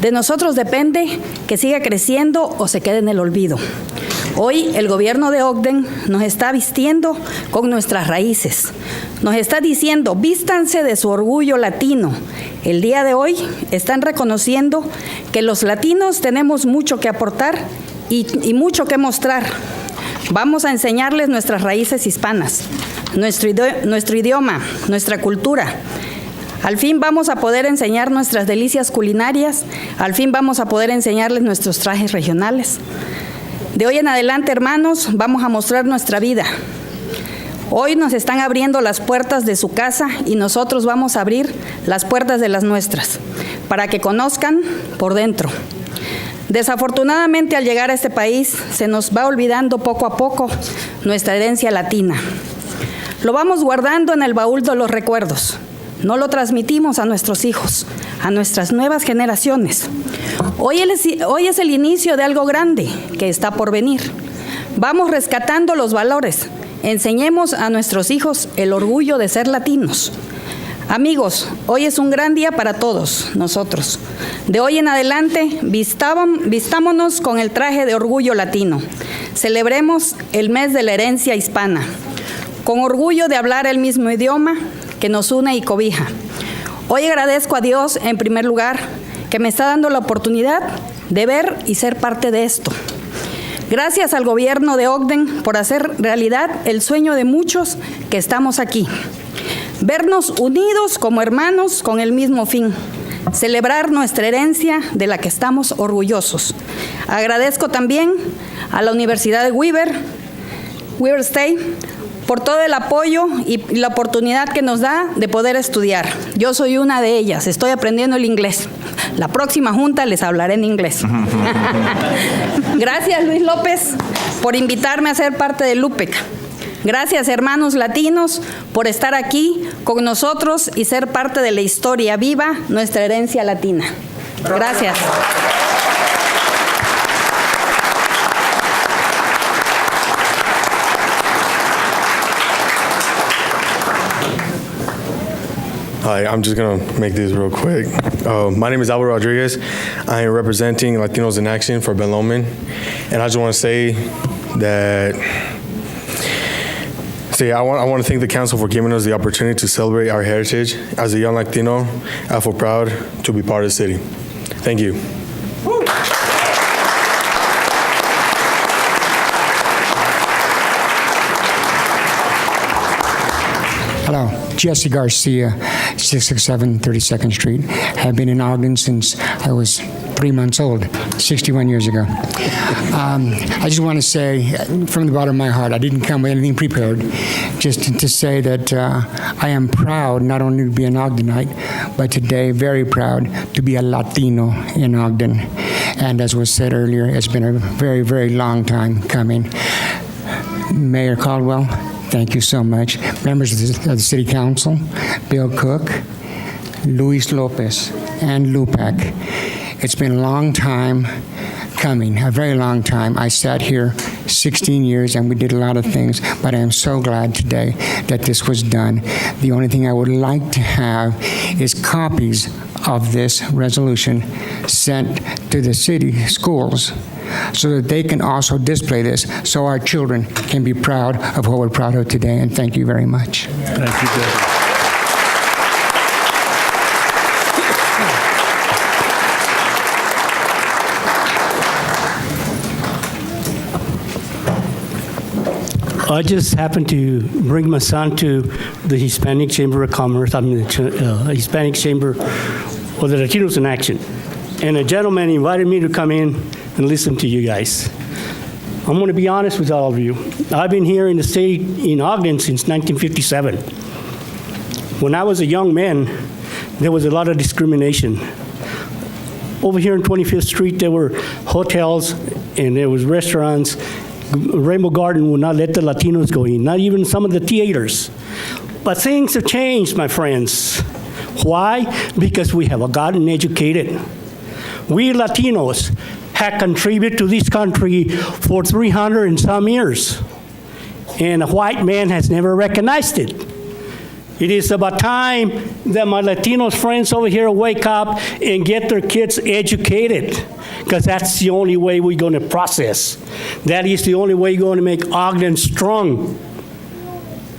De nosotros depende que siga creciendo o se quede en el olvido. Hoy el gobierno de Ogden nos está vistiendo con nuestras raíces. Nos está diciendo, vístanse de su orgullo latino. El día de hoy están reconociendo que los latinos tenemos mucho que aportar y mucho que mostrar. Vamos a enseñarles nuestras raíces hispanas, nuestro idioma, nuestra cultura. Al fin vamos a poder enseñar nuestras delicias culinarias, al fin vamos a poder enseñarles nuestros trajes regionales. De hoy en adelante, hermanos, vamos a mostrar nuestra vida. Hoy nos están abriendo las puertas de su casa y nosotros vamos a abrir las puertas de las nuestras, para que conozcan por dentro. Desafortunadamente, al llegar a este país, se nos va olvidando poco a poco nuestra herencia latina. Lo vamos guardando en el baúl de los recuerdos. No lo transmitimos a nuestros hijos, a nuestras nuevas generaciones. Hoy es el inicio de algo grande que está por venir. Vamos rescatando los valores. Enseñemos a nuestros hijos el orgullo de ser latinos. Amigos, hoy es un gran día para todos nosotros. De hoy en adelante, vistámonos con el traje de orgullo latino. Celebremos el mes de la herencia hispana, con orgullo de hablar el mismo idioma que nos une y cobija. Hoy agradezco a Dios, en primer lugar, que me está dando la oportunidad de ver y ser parte de esto. Gracias al gobierno de Ogden por hacer realidad el sueño de muchos que estamos aquí. Vernos unidos como hermanos con el mismo fin. Celebrar nuestra herencia de la que estamos orgullosos. Agradezco también a la Universidad de Weber State, por todo el apoyo y la oportunidad que nos da de poder estudiar. Yo soy una de ellas, estoy aprendiendo el inglés. La próxima junta les hablaré en inglés. Gracias, Luis López, por invitarme a ser parte de LUPEC. Gracias, hermanos latinos, por estar aquí con nosotros y ser parte de la historia viva, nuestra herencia latina. Gracias. Hi, I'm just going to make this real quick. My name is Albert Rodriguez. I am representing Latinos in Action for Ben Lomond. And I just want to say that I want to thank the council for giving us the opportunity to celebrate our heritage. As a young Latino, I feel proud to be part of the city. Thank you. Hello, Jesse Garcia, 667 32nd Street. Have been in Ogden since I was 3 months old, 61 years ago. I just want to say from the bottom of my heart, I didn't come with anything prepared, just to say that I am proud not only to be an Ogdenite, but today very proud to be a Latino in Ogden. And as was said earlier, it's been a very, very long time coming. Mayor Caldwell, thank you so much. Members of the City Council, Bill Cook, Luis Lopez, and Lupac. It's been a long time coming, a very long time. I sat here 16 years and we did a lot of things, but I am so glad today that this was done. The only thing I would like to have is copies of this resolution sent to the city schools so that they can also display this so our children can be proud of what we're proud of today. And thank you very much. Thank you, Judge. I just happened to bring my son to the Hispanic Chamber of Commerce, the Hispanic Chamber of the Latinos in Action. And a gentleman invited me to come in and listen to you guys. I'm going to be honest with all of you. I've been here in the state in Ogden since 1957. When I was a young man, there was a lot of discrimination. Over here on 25th Street, there were hotels and there was restaurants. Rainbow Garden would not let the Latinos go in, not even some of the theaters. But things have changed, my friends. Why? Because we have gotten educated. We Latinos have contributed to this country for 300 and some years, and a white man has never recognized it. It is about time that my Latino friends over here wake up and get their kids educated, because that's the only way we're going to process. That is the only way you're going to make Ogden strong.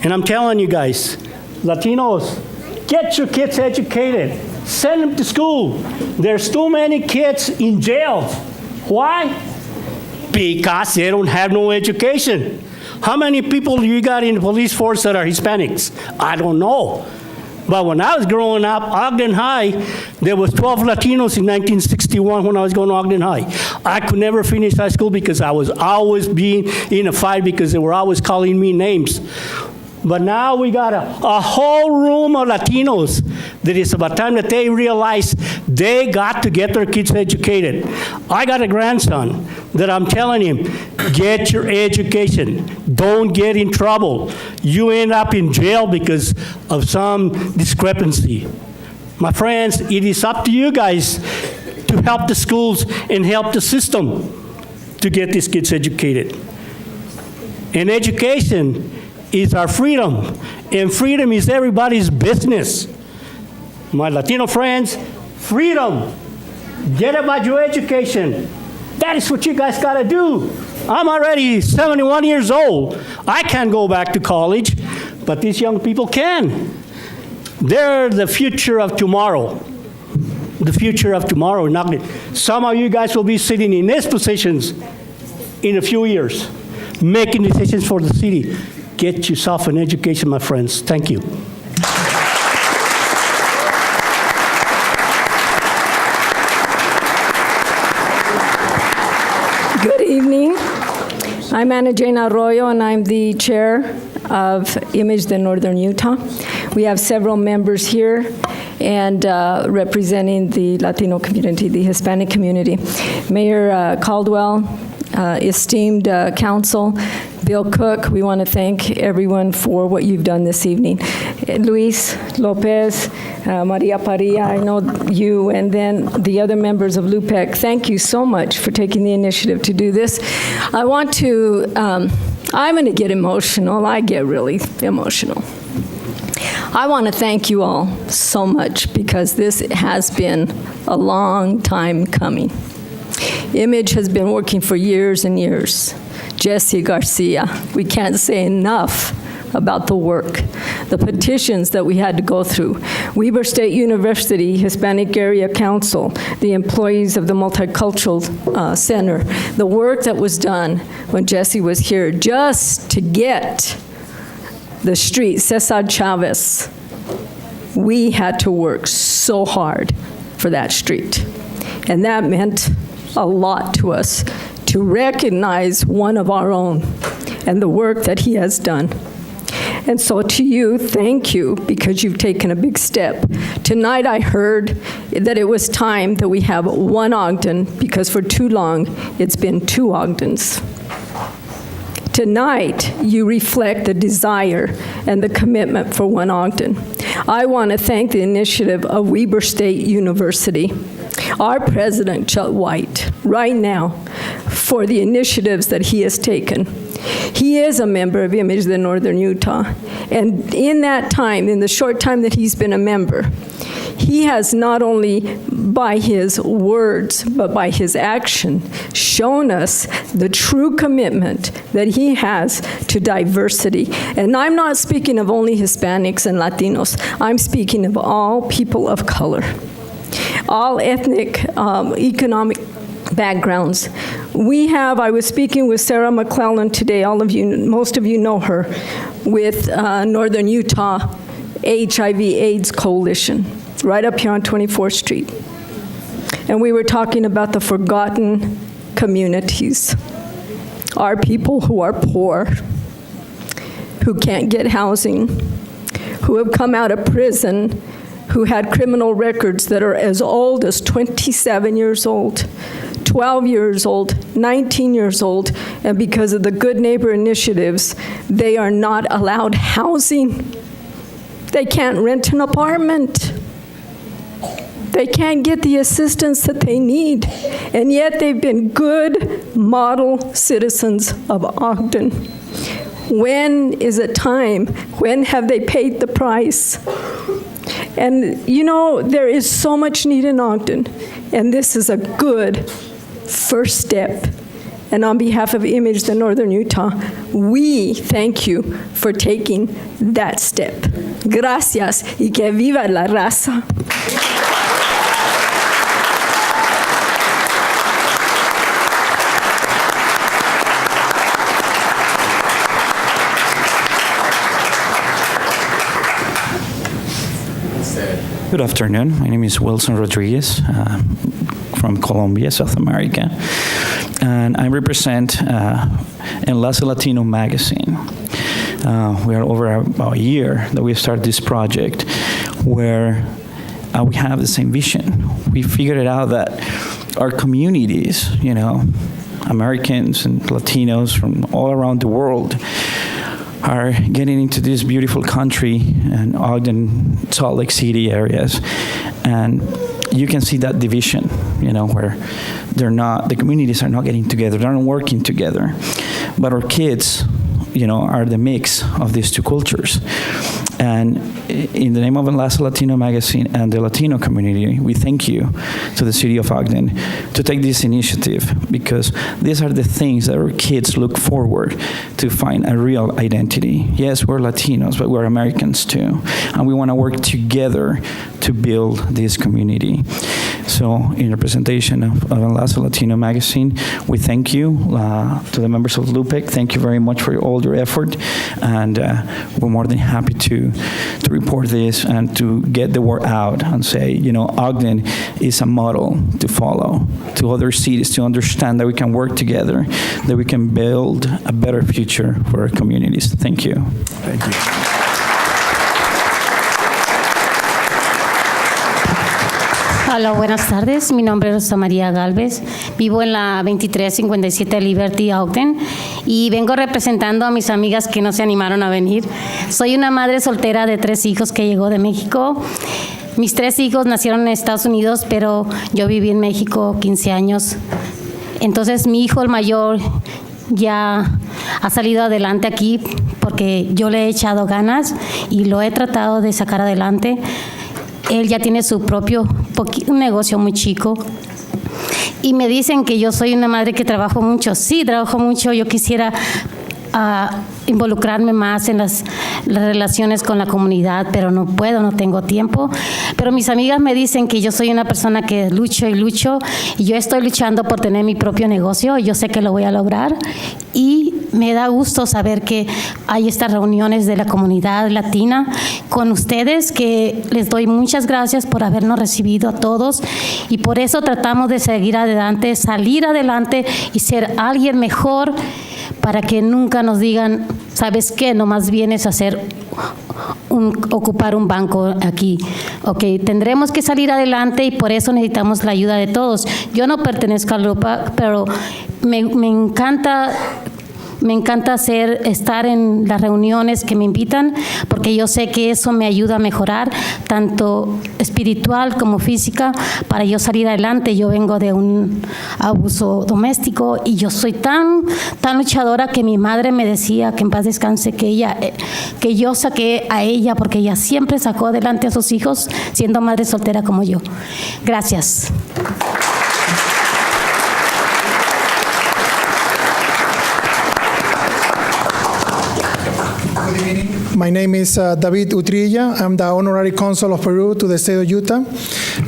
And I'm telling you guys, Latinos, get your kids educated. Send them to school. There's too many kids in jail. Why? Because they don't have no education. How many people do you got in the police force that are Hispanics? I don't know. But when I was growing up, Ogden High, there was 12 Latinos in 1961 when I was going to Ogden High. I could never finish high school because I was always being in a fight because they were always calling me names. But now we got a whole room of Latinos that it's about time that they realize they got to get their kids educated. I got a grandson that I'm telling him, get your education. Don't get in trouble. You end up in jail because of some discrepancy. My friends, it is up to you guys to help the schools and help the system to get these kids educated. And education is our freedom, and freedom is everybody's business. My Latino friends, freedom. Get about your education. That is what you guys got to do. I'm already 71 years old. I can't go back to college, but these young people can. They're the future of tomorrow. The future of tomorrow. Some of you guys will be sitting in these positions in a few years, making decisions for the city. Get yourself an education, my friends. Thank you. Good evening. I'm Ana Jane Arroyo, and I'm the chair of Image de Northern Utah. We have several members here and representing the Latino community, the Hispanic community. Mayor Caldwell, esteemed council, Bill Cook, we want to thank everyone for what you've done this evening. Luis Lopez, Maria Parilla, I know you, and then the other members of LUPEC, thank you so much for taking the initiative to do this. I want to, I'm going to get emotional. I get really emotional. I want to thank you all so much because this has been a long time coming. Image has been working for years and years. Jesse Garcia, we can't say enough about the work, the petitions that we had to go through. Weber State University Hispanic Area Council, the employees of the Multicultural Center, the work that was done when Jesse was here just to get the street, Cesar Chavez. We had to work so hard for that street. And that meant a lot to us to recognize one of our own and the work that he has done. And so to you, thank you, because you've taken a big step. Tonight I heard that it was time that we have one Ogden, because for too long it's been two Ogdens. Tonight, you reflect the desire and the commitment for one Ogden. I want to thank the initiative of Weber State University, our president, Chuck White, right now, for the initiatives that he has taken. He is a member of Image de Northern Utah, and in that time, in the short time that he's been a member, he has not only by his words, but by his action, shown us the true commitment that he has to diversity. And I'm not speaking of only Hispanics and Latinos. I'm speaking of all people of color, all ethnic, economic backgrounds. We have, I was speaking with Sarah McClellan today, all of you, most of you know her, with Northern Utah HIV/AIDS Coalition, right up here on 24th Street. And we were talking about the forgotten communities, our people who are poor, who can't get housing, who have come out of prison, who had criminal records that are as old as 27 years old, 12 years old, 19 years old, and because of the Good Neighbor initiatives, they are not allowed housing. They can't rent an apartment. They can't get the assistance that they need, and yet they've been good model citizens of Ogden. When is it time? When have they paid the price? And you know, there is so much need in Ogden, and this is a good first step. And on behalf of Image the Northern Utah, we thank you for taking that step. Gracias, y que viva la raza. Good afternoon. My name is Wilson Rodriguez from Colombia, South America, and I represent Enlace Latino magazine. We are over about a year that we've started this project where we have the same vision. We figured it out that our communities, you know, Americans and Latinos from all around the world are getting into this beautiful country and Ogden, Salt Lake City areas. And you can see that division, you know, where the communities are not getting together, they're not working together. But our kids, you know, are the mix of these two cultures. And in the name of Enlace Latino magazine and the Latino community, we thank you to the city of Ogden to take this initiative, because these are the things that our kids look forward to find a real identity. Yes, we're Latinos, but we're Americans too. And we want to work together to build this community. So in representation of Enlace Latino magazine, we thank you to the members of LUPEC. Thank you very much for all your effort. And we're more than happy to report this and to get the word out and say, you know, Ogden is a model to follow to other cities, to understand that we can work together, that we can build a better future for our communities. Thank you. Thank you. Hola, buenas tardes. Mi nombre es Rosa María Galvez. Vivo en la 2357 Liberty, Ogden, y vengo representando a mis amigas que no se animaron a venir. Soy una madre soltera de 3 hijos que llegó de México. Mis 3 hijos nacieron en Estados Unidos, pero yo viví en México 15 años. Entonces, mi hijo, el mayor, ya ha salido adelante aquí porque yo le he echado ganas y lo he tratado de sacar adelante. Él ya tiene su propio un negocio muy chico. Y me dicen que yo soy una madre que trabajo mucho. Sí, trabajo mucho. Yo quisiera involucrarme más en las relaciones con la comunidad, pero no puedo, no tengo tiempo. Pero mis amigas me dicen que yo soy una persona que lucho, y yo estoy luchando por tener mi propio negocio, y yo sé que lo voy a lograr. Y me da gusto saber que hay estas reuniones de la comunidad latina con ustedes, que les doy muchas gracias por habernos recibido a todos, y por eso tratamos de seguir adelante, salir adelante y ser alguien mejor, para que nunca nos digan, ¿sabes qué? Nomás vienes a ocupar un banco aquí. Ok, tendremos que salir adelante y por eso necesitamos la ayuda de todos. Yo no pertenezco al grupo, pero me encanta estar en las reuniones que me invitan, porque yo sé que eso me ayuda a mejorar, tanto espiritual como física, para yo salir adelante. Yo vengo de un abuso doméstico y yo soy tan luchadora que mi madre me decía, que en paz descanse, que yo saqué a ella, porque ella siempre sacó adelante a sus hijos siendo madre soltera como yo. Gracias. My name is David Utrilla. I'm the honorary consul of Peru to the state of Utah.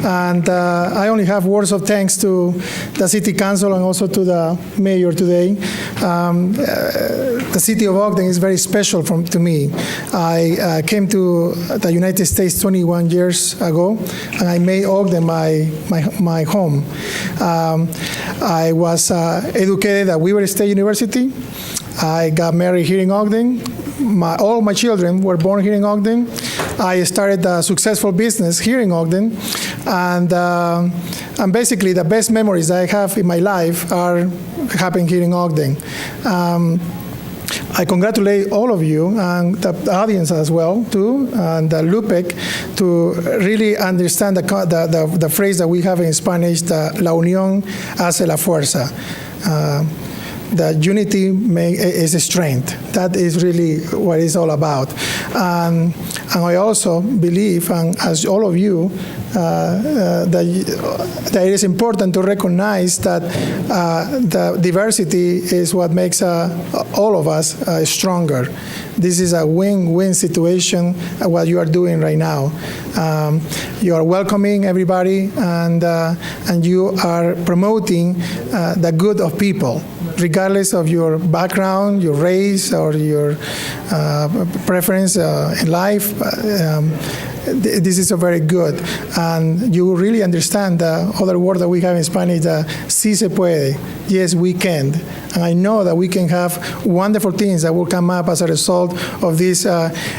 And I only have words of thanks to the city council and also to the mayor today. The city of Ogden is very special to me. I came to the United States 21 years ago, and I made Ogden my home. I was educated at Weber State University. I got married here in Ogden. All my children were born here in Ogden. I started a successful business here in Ogden, and basically the best memories I have in my life are happening here in Ogden. I congratulate all of you and the audience as well, too, and LUPEC, to really understand the phrase that we have in Spanish, la unión hace la fuerza. That unity is a strength. That is really what it's all about. And I also believe, and as all of you, that it is important to recognize that the diversity is what makes all of us stronger. This is a win-win situation, what you are doing right now. You are welcoming everybody, and you are promoting the good of people, regardless of your background, your race, or your preference in life. This is a very good, and you really understand the other word that we have in Spanish, sí se puede. Yes, we can. And I know that we can have wonderful things that will come up as a result of this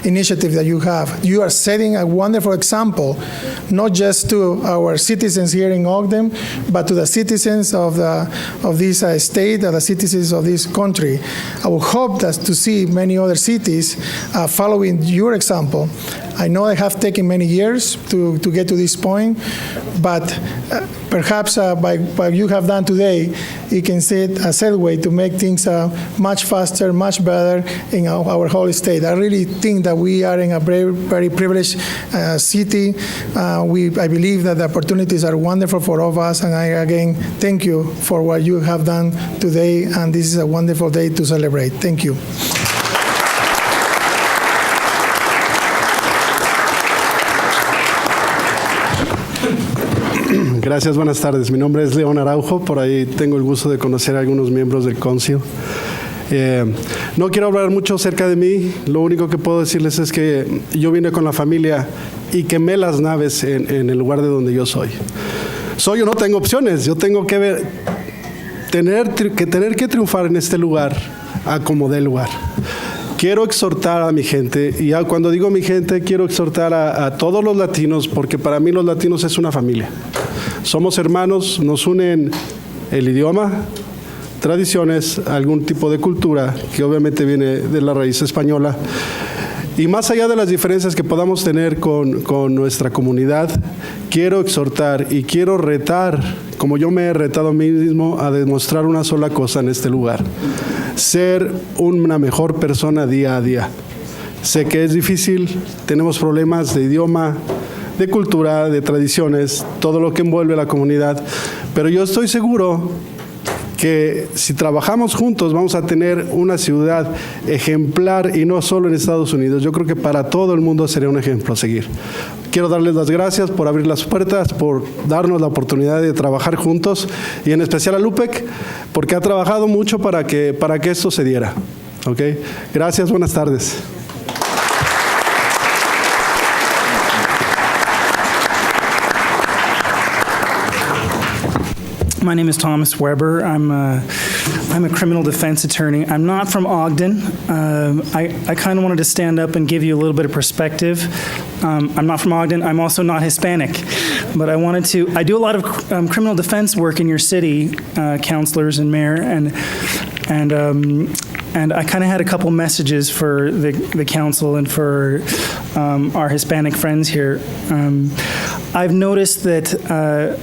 initiative that you have. You are setting a wonderful example, not just to our citizens here in Ogden, but to the citizens of this state, the citizens of this country. I will hope that to see many other cities following your example. I know it have taken many years to get to this point, but perhaps by what you have done today, it can set a segue to make things much faster, much better in our whole state. I really think that we are in a very, very privileged city. I believe that the opportunities are wonderful for all of us, and I again thank you for what you have done today, and this is a wonderful day to celebrate. Thank you. Gracias, buenas tardes. Mi nombre es León Araujo, por ahí tengo el gusto de conocer a algunos miembros del Council. No quiero hablar mucho acerca de mí, lo único que puedo decirles es que yo vine con la familia y quemé las naves en el lugar de donde yo soy. Soy o no tengo opciones, yo tengo que tener que triunfar en este lugar a como dé lugar. Quiero exhortar a mi gente, y cuando digo mi gente, quiero exhortar a todos los latinos, porque para mí los latinos es una familia. Somos hermanos, nos unen el idioma, tradiciones, algún tipo de cultura, que obviamente viene de la raíz española. Y más allá de las diferencias que podamos tener con nuestra comunidad, quiero exhortar y quiero retar, como yo me he retado a mí mismo, a demostrar una sola cosa en este lugar: ser una mejor persona día a día. Sé que es difícil, tenemos problemas de idioma, de cultura, de tradiciones, todo lo que envuelve a la comunidad, pero yo estoy seguro que si trabajamos juntos vamos a tener una ciudad ejemplar, y no solo en Estados Unidos, yo creo que para todo el mundo sería un ejemplo a seguir. Quiero darles las gracias por abrir las puertas, por darnos la oportunidad de trabajar juntos, y en especial a LUPEC, porque ha trabajado mucho para que esto se diera. ¿Okay? Gracias, buenas tardes. My name is Thomas Weber. I'm a criminal defense attorney. I'm not from Ogden. I kind of wanted to stand up and give you a little bit of perspective. I'm not from Ogden. I'm also not Hispanic, but I do a lot of criminal defense work in your city, councilors and mayor, and I kind of had a couple messages for the council and for our Hispanic friends here. I've noticed that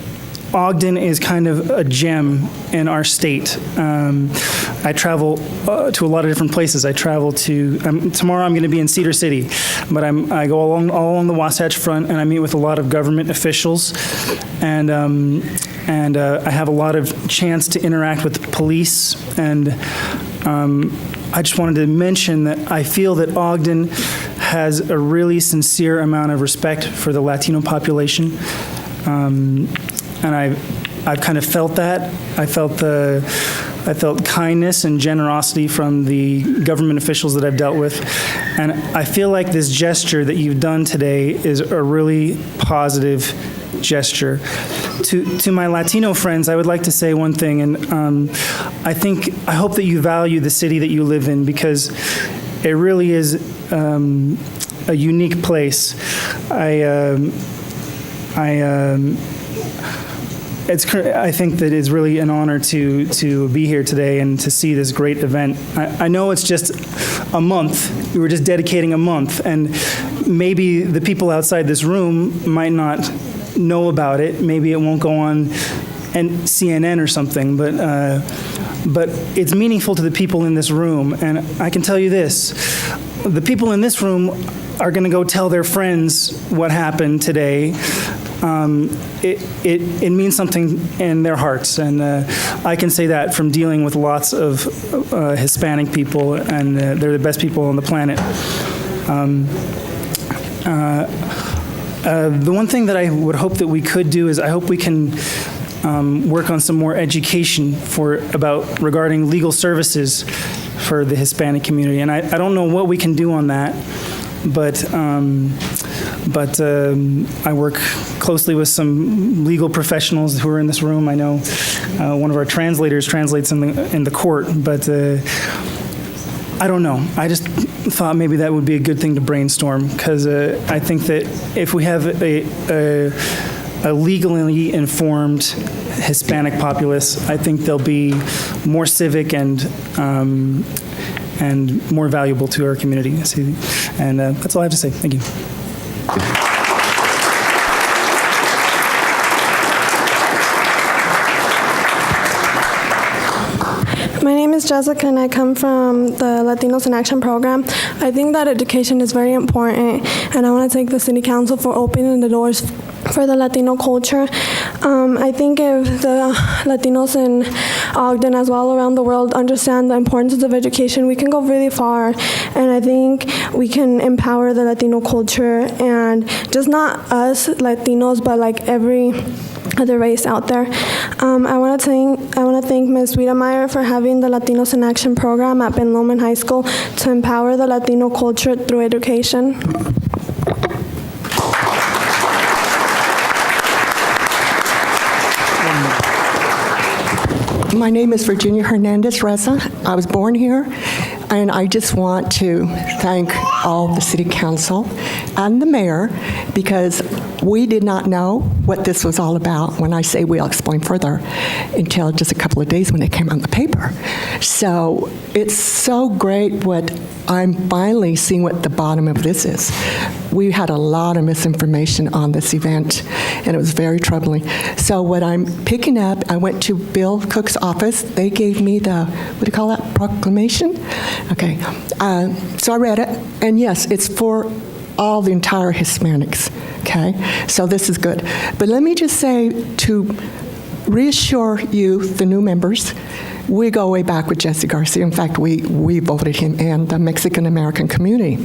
Ogden is kind of a gem in our state. I travel to a lot of different places. I travel to, tomorrow I'm going to be in Cedar City, but I go all along the Wasatch Front, and I meet with a lot of government officials, and I have a lot of chance to interact with the police, and I just wanted to mention that I feel that Ogden has a really sincere amount of respect for the Latino population. And I've kind of felt that. I felt kindness and generosity from the government officials that I've dealt with. And I feel like this gesture that you've done today is a really positive gesture. To my Latino friends, I would like to say one thing, and I hope that you value the city that you live in, because it really is a unique I think that it's really an honor to be here today and to see this great event. I know it's just a month. We were just dedicating a month, and maybe the people outside this room might not know about it. Maybe it won't go on CNN or something, but it's meaningful to the people in this room. And I can tell you this, the people in this room are going to go tell their friends what happened today. It means something in their hearts, and I can say that from dealing with lots of Hispanic people, and they're the best people on the planet. The one thing that I would hope that we could do is I hope we can work on some more education regarding legal services for the Hispanic community, and I don't know what we can do on that, but I work closely with some legal professionals who are in this room. I know one of our translators translates in the court, but I don't know. I just thought maybe that would be a good thing to brainstorm, because I think that if we have a legally informed Hispanic populace, I think they'll be more civic and more valuable to our community. And that's all I have to say. Thank you. My name is Jessica, and I come from the Latinos in Action program. I think that education is very important, and I want to thank the City Council for opening the doors for the Latino culture. I think if the Latinos in Ogden, as well around the world, understand the importance of education, we can go really far. And I think we can empower the Latino culture, and just not us Latinos, but like every other race out there. I want to thank Ms. Wiedemeyer for having the Latinos in Action program at Ben Lomond High School to empower the Latino culture through education. My name is Virginia Hernandez Reza. I was born here, and I just want to thank all the City Council and the Mayor, because we did not know what this was all about. When I say we, I'll explain further, until just a couple of days when it came on the paper. So it's so great what I'm finally seeing what the bottom of this is. We had a lot of misinformation on this event, and it was very troubling. So what I'm picking up, I went to Bill Cook's office. They gave me the, what do you call that, proclamation? Okay, so I read it, and yes, it's for all the entire Hispanics, okay? So this is good. But let me just say, to reassure you, the new members, we go way back with Jesse Garcia. In fact, we voted him and the Mexican-American community.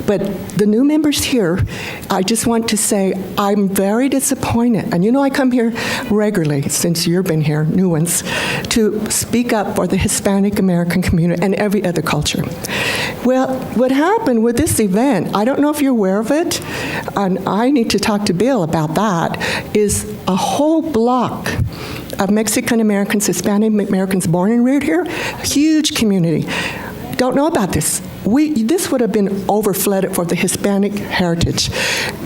But the new members here, I just want to say I'm very disappointed. And you know I come here regularly, since you've been here, new ones, to speak up for the Hispanic-American community and every other culture. Well, what happened with this event, I don't know if you're aware of it, and I need to talk to Bill about that, is a whole block of Mexican-Americans, Hispanic-Americans born and reared here, huge community. Don't know about this. This would have been overflooded for the Hispanic heritage.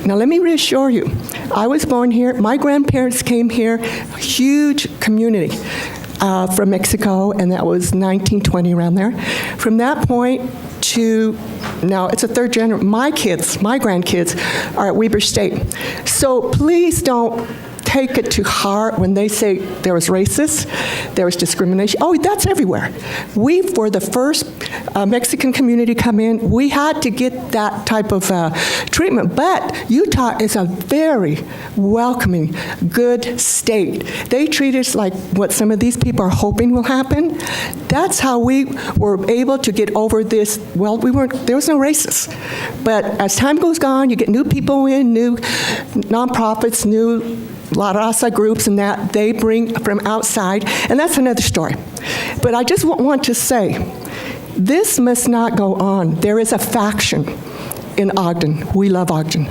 Now let me reassure you, I was born here, my grandparents came here, huge community from Mexico, and that was 1920, around there. From that point to now, it's a third generation. My grandkids are at Weber State. So please don't take it to heart when they say there was racist, there was discrimination. Oh, that's everywhere. We were the first Mexican community come in. We had to get that type of treatment. But Utah is a very welcoming, good state. They treat us like what some of these people are hoping will happen. That's how we were able to get over this. Well, there was no racist. But as time goes on, you get new people in, new nonprofits, new La Raza groups, and that they bring from outside, and that's another story. But I just want to say, this must not go on. There is a faction in Ogden. We love Ogden,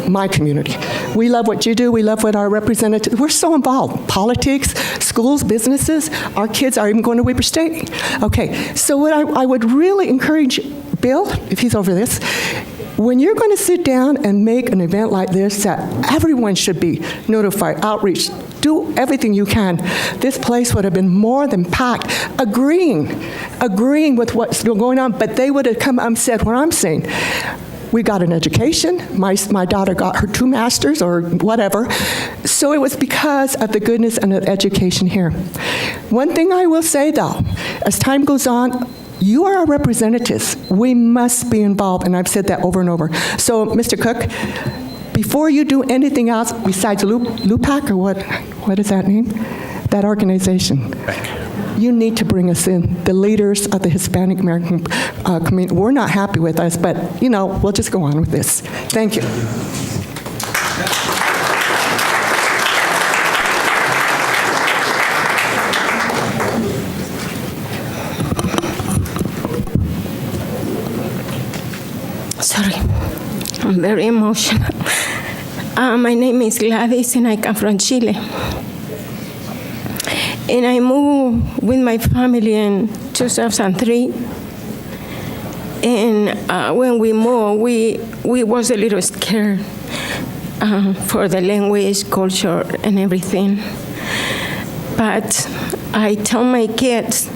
my community. We love what you do. We love what our representatives, we're so involved. Politics, schools, businesses, our kids are even going to Weber State. Okay, so what I would really encourage Bill, if he's over this, when you're going to sit down and make an event like this, that everyone should be notified, outreach, do everything you can. This place would have been more than packed, agreeing with what's been going on, but they would have come and said what I'm saying. We got an education. My daughter got her 2 masters or whatever. So it was because of the goodness and the education here. One thing I will say, though, as time goes on, you are our representatives. We must be involved, and I've said that over and over. So, Mr. Cook, before you do anything else besides LUPAC, or what is that name? That organization. You need to bring us in, the leaders of the Hispanic American community. We're not happy with us, but, we'll just go on with this. Thank you. Sorry, I'm very emotional. My name is Gladys, and I come from Chile. And I moved with my family in 2003. And when we moved, we was a little scared for the language, culture, and everything. But I tell my kids,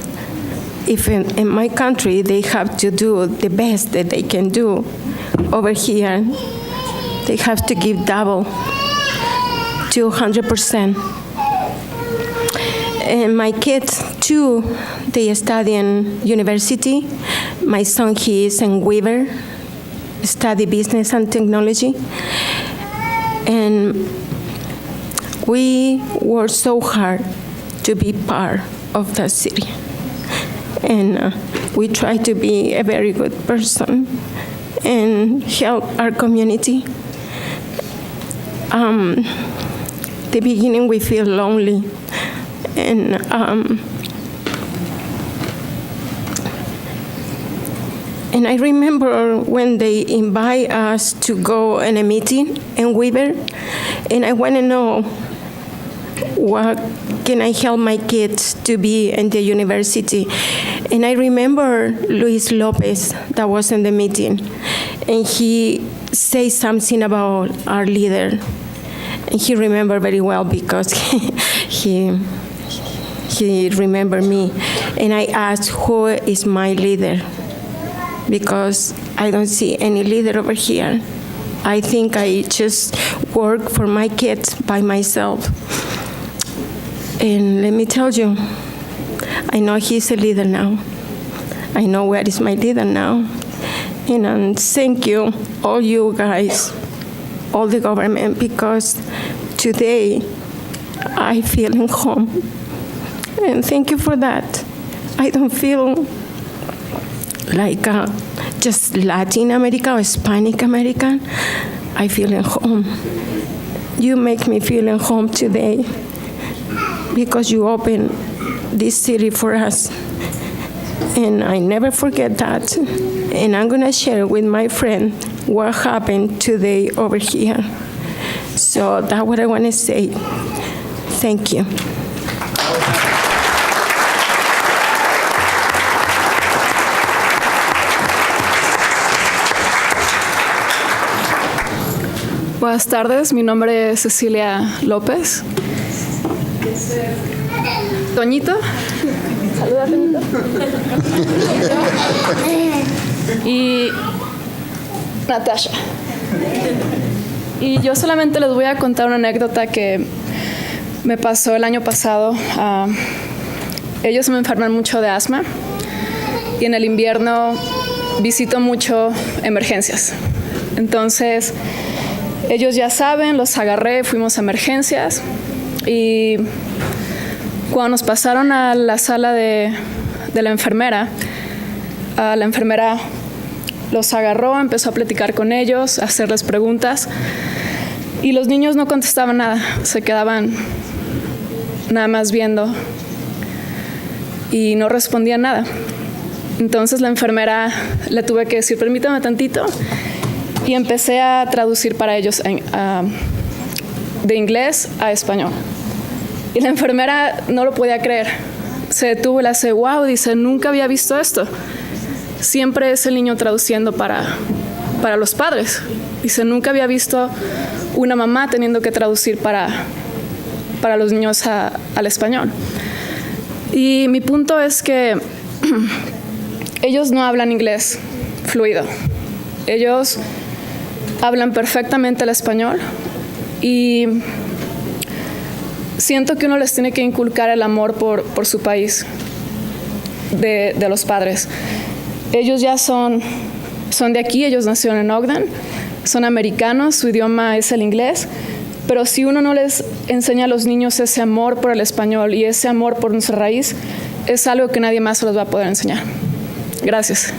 if in my country they have to do the best that they can do, over here they have to give double, 200%. And my kids, too, they study in university. My son, he is in Weaver, study business and technology. And we work so hard to be part of the city. And we try to be a very good person and help our community. The beginning, we feel lonely. And I remember when they invite us to go in a meeting in Weaver, and I want to know what can I help my kids to be in the university. And I remember Luis Lopez that was in the meeting, and he said something about our leader. And he remembered very well because he remembered me. And I asked, who is my leader? Because I don't see any leader over here. I think I just work for my kids by myself. And let me tell you, I know he's a leader now. I know where is my leader now. And thank you, all you guys, all the government, because today I feel in home. And thank you for that. I don't feel like just Latin America or Hispanic American. I feel in home. You make me feel in home today because you opened this city for us. And I never forget that. And I'm going to share with my friend what happened today over here. So that's what I want to say. Thank you. Buenas tardes, mi nombre es Cecilia López. Toñito. Saluda, Toñito. Y Natasha. Y yo solamente les voy a contar una anécdota que me pasó el año pasado. Ellos me enferman mucho de asma y en el invierno visito mucho emergencias. Entonces, ellos ya saben, los agarré, fuimos a emergencias y cuando nos pasaron a la sala de la enfermera los agarró, empezó a platicar con ellos, a hacerles preguntas y los niños no contestaban nada, se quedaban nada más viendo y no respondían nada. Entonces la enfermera le tuve que decir, permítame tantito, y empecé a traducir para ellos de inglés a español. Y la enfermera no lo podía creer. Se detuvo y le dice, wow, dice, nunca había visto esto. Siempre es el niño traduciendo para los padres. Dice, nunca había visto una mamá teniendo que traducir para para los niños al español. Y mi punto es que ellos no hablan inglés fluido. Ellos hablan perfectamente el español y siento que uno les tiene que inculcar el amor por su país de los padres. Ellos ya son de aquí, ellos nacieron en Ogden, son americanos, su idioma es el inglés, pero si uno no les enseña a los niños ese amor por el español y ese amor por nuestra raíz, es algo que nadie más se los va a poder enseñar. Gracias.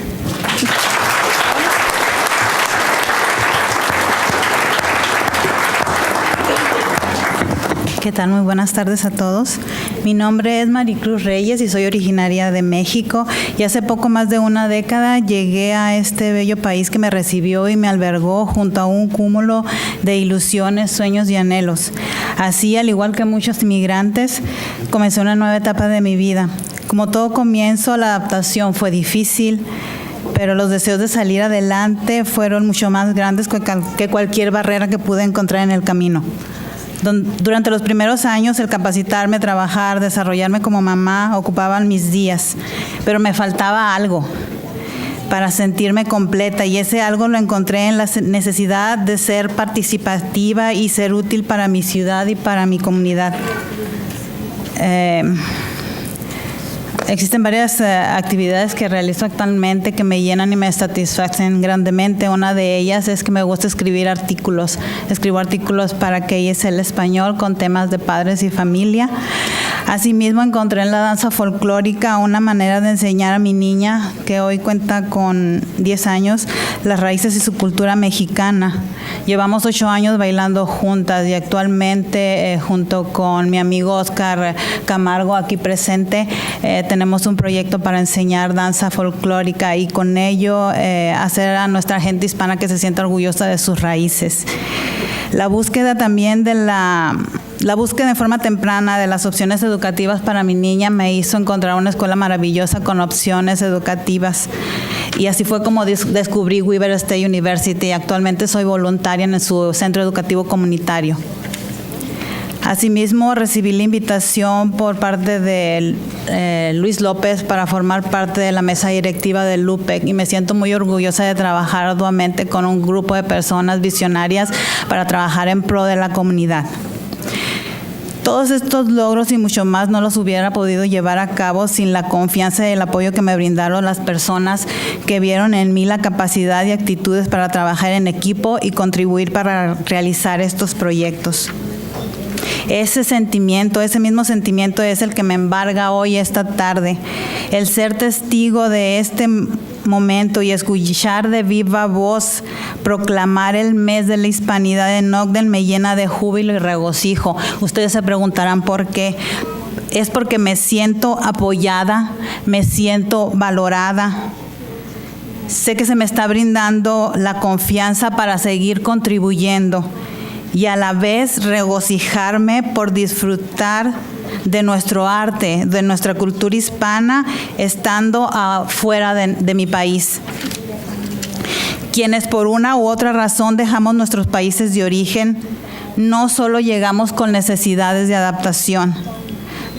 ¿Qué tal? Muy buenas tardes a todos. Mi nombre es Maricruz Reyes y soy originaria de México y hace poco más de una década llegué a este bello país que me recibió y me albergó junto a un cúmulo de ilusiones, sueños y anhelos. Así, al igual que muchos inmigrantes, comencé una nueva etapa de mi vida. Como todo comienzo, la adaptación fue difícil, pero los deseos de salir adelante fueron mucho más grandes que cualquier barrera que pude encontrar en el camino. Durante los primeros años, el capacitarme, trabajar, desarrollarme como mamá ocupaban mis días, pero me faltaba algo para sentirme completa y ese algo lo encontré en la necesidad de ser participativa y ser útil para mi ciudad y para mi comunidad. Existen varias actividades que realizo actualmente que me llenan y me satisfacen grandemente. Una de ellas es que me gusta escribir artículos. Escribo artículos para KSL Español con temas de padres y familia. Asimismo, encontré en la danza folclórica una manera de enseñar a mi niña, que hoy cuenta con 10 años, las raíces y su cultura mexicana. Llevamos 8 años bailando juntas y actualmente, junto con mi amigo Oscar Camargo, aquí presente, tenemos un proyecto para enseñar danza folclórica y con ello hacer a nuestra gente hispana que se sienta orgullosa de sus raíces. La búsqueda también de la búsqueda en forma temprana de las opciones educativas para mi niña me hizo encontrar una escuela maravillosa con opciones educativas. Y así fue como descubrí Weber State University. Actualmente soy voluntaria en su centro educativo comunitario. Asimismo, recibí la invitación por parte de Luis López para formar parte de la mesa directiva del LUPEC y me siento muy orgullosa de trabajar arduamente con un grupo de personas visionarias para trabajar en pro de la comunidad. Todos estos logros y mucho más no los hubiera podido llevar a cabo sin la confianza y el apoyo que me brindaron las personas que vieron en mí la capacidad y actitudes para trabajar en equipo y contribuir para realizar estos proyectos. Ese mismo sentimiento es el que me embarga hoy, esta tarde. El ser testigo de este momento y escuchar de viva voz proclamar el mes de la hispanidad en Ogden me llena de júbilo y regocijo. Ustedes se preguntarán por qué. Es porque me siento apoyada, me siento valorada. Sé que se me está brindando la confianza para seguir contribuyendo y a la vez regocijarme por disfrutar de nuestro arte, de nuestra cultura hispana, estando fuera de mi país. Quienes por una u otra razón dejamos nuestros países de origen, no solo llegamos con necesidades de adaptación,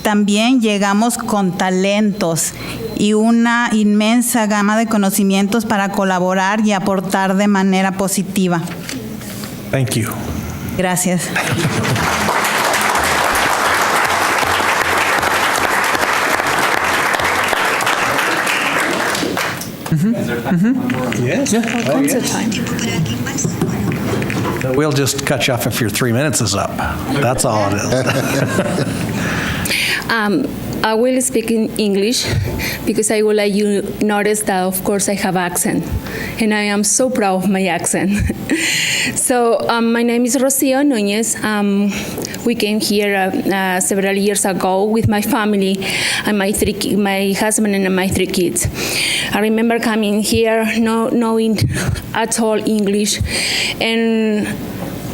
también llegamos con talentos y una inmensa gama de conocimientos para colaborar y aportar de manera positiva. Thank you. Gracias. Yes. Concert time. We'll just cut you off if your 3 minutes is up. That's all it is. I will speak in English because I would like you to notice that, of course, I have accent, and I am so proud of my accent. So my name is Rocio Núñez. We came here several years ago with my family and my husband and my 3 kids. I remember coming here not knowing at all English, and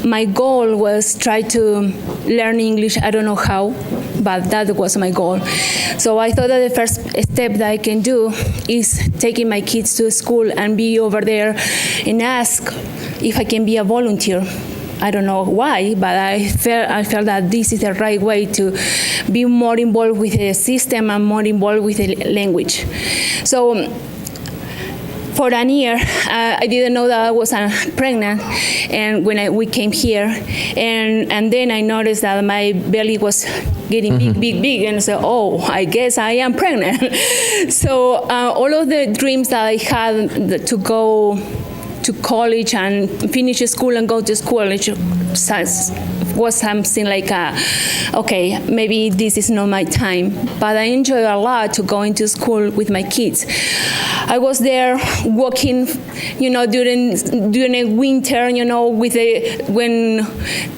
my goal was try to learn English. I don't know how, but that was my goal. So I thought that the first step that I can do is taking my kids to school and be over there and ask if I can be a volunteer. I don't know why, but I felt that this is the right way to be more involved with the system and more involved with the language. So for a year, I didn't know that I was pregnant, and when we came here, and then I noticed that my belly was getting big, and I said, oh, I guess I am pregnant. So all of the dreams that I had to go to college and finish school and go to college was something like, okay, maybe this is not my time. But I enjoy a lot to go into school with my kids. I was there walking, during a winter, when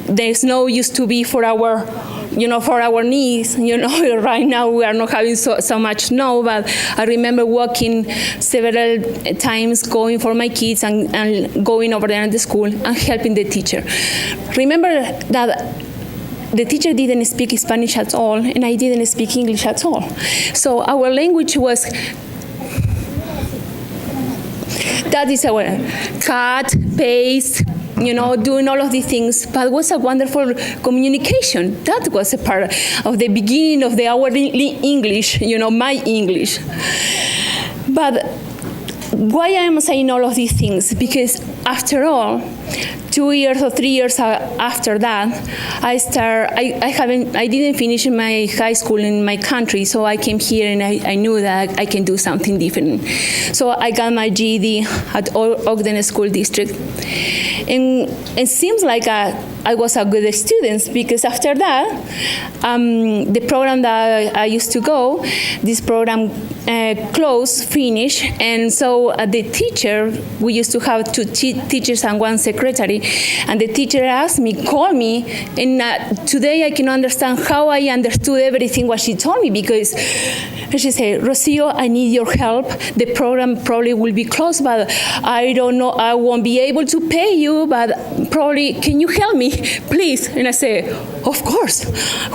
the snow used to be for our knees. Right now we are not having so much snow, but I remember walking several times, going for my kids and going over there at the school and helping the teacher. Remember that the teacher didn't speak Spanish at all, and I didn't speak English at all. So our language was, that is our cut, paste, doing all of these things, but it was a wonderful communication. That was a part of the beginning of our English, my English. But why I am saying all of these things? Because after all, 2 years or 3 years after that, I didn't finish my high school in my country, so I came here and I knew that I can do something different. So I got my GED at Ogden School District. And it seems like I was a good student, because after that, the program that I used to go, this program finished, and so the teacher, we used to have 2 teachers and 1 secretary, and the teacher called me, and today I can understand how I understood everything what she told me, because she said, Rocio, I need your help. The program probably will be closed, but I don't know, I won't be able to pay you, but probably, can you help me, please? And I said, of course,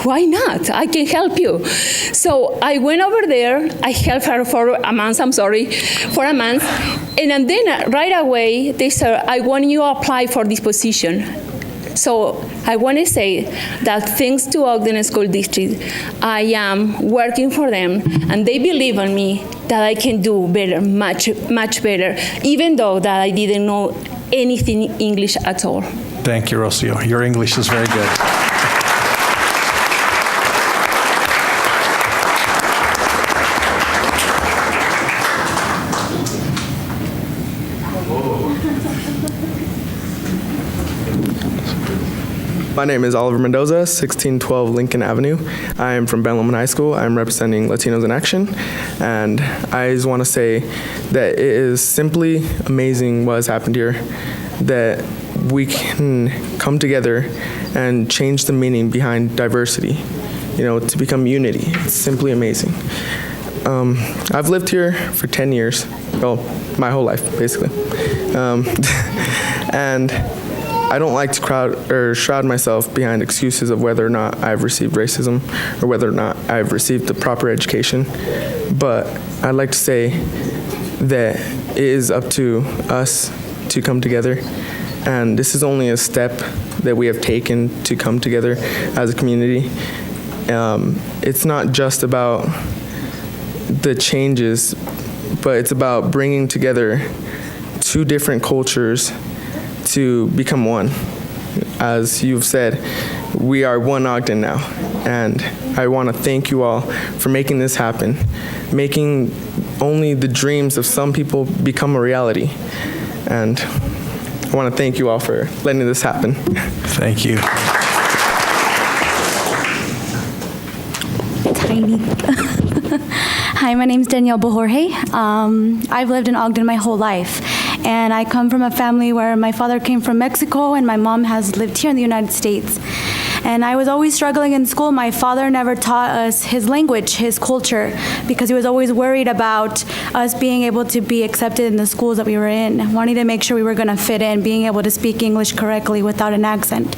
why not? I can help you. So I went over there, I helped her for a month, and then right away, they said, I want you to apply for this position. So I want to say that thanks to Ogden School District, I am working for them, and they believe in me that I can do better, much, much better, even though that I didn't know anything English at all. Thank you, Rocio. Your English is very good. My name is Oliver Mendoza, 1612 Lincoln Avenue. I am from Ben Lomond High School. I'm representing Latinos in Action. And I just want to say that it is simply amazing what has happened here, that we can come together and change the meaning behind diversity, to become unity. It's simply amazing. I've lived here for 10 years, well, my whole life, basically. And I don't like to shroud myself behind excuses of whether or not I've received racism or whether or not I've received the proper education. But I'd like to say that it is up to us to come together. And this is only a step that we have taken to come together as a community. It's not just about the changes, but it's about bringing together 2 different cultures to become one. As you've said, we are one Ogden now, and I want to thank you all for making this happen, making only the dreams of some people become a reality. And I want to thank you all for letting this happen. Thank you. Tiny. Hi, my name is Danielle Bojorge. I've lived in Ogden my whole life, and I come from a family where my father came from Mexico and my mom has lived here in the United States. And I was always struggling in school. My father never taught us his language, his culture, because he was always worried about us being able to be accepted in the schools that we were in, wanting to make sure we were going to fit in, being able to speak English correctly without an accent.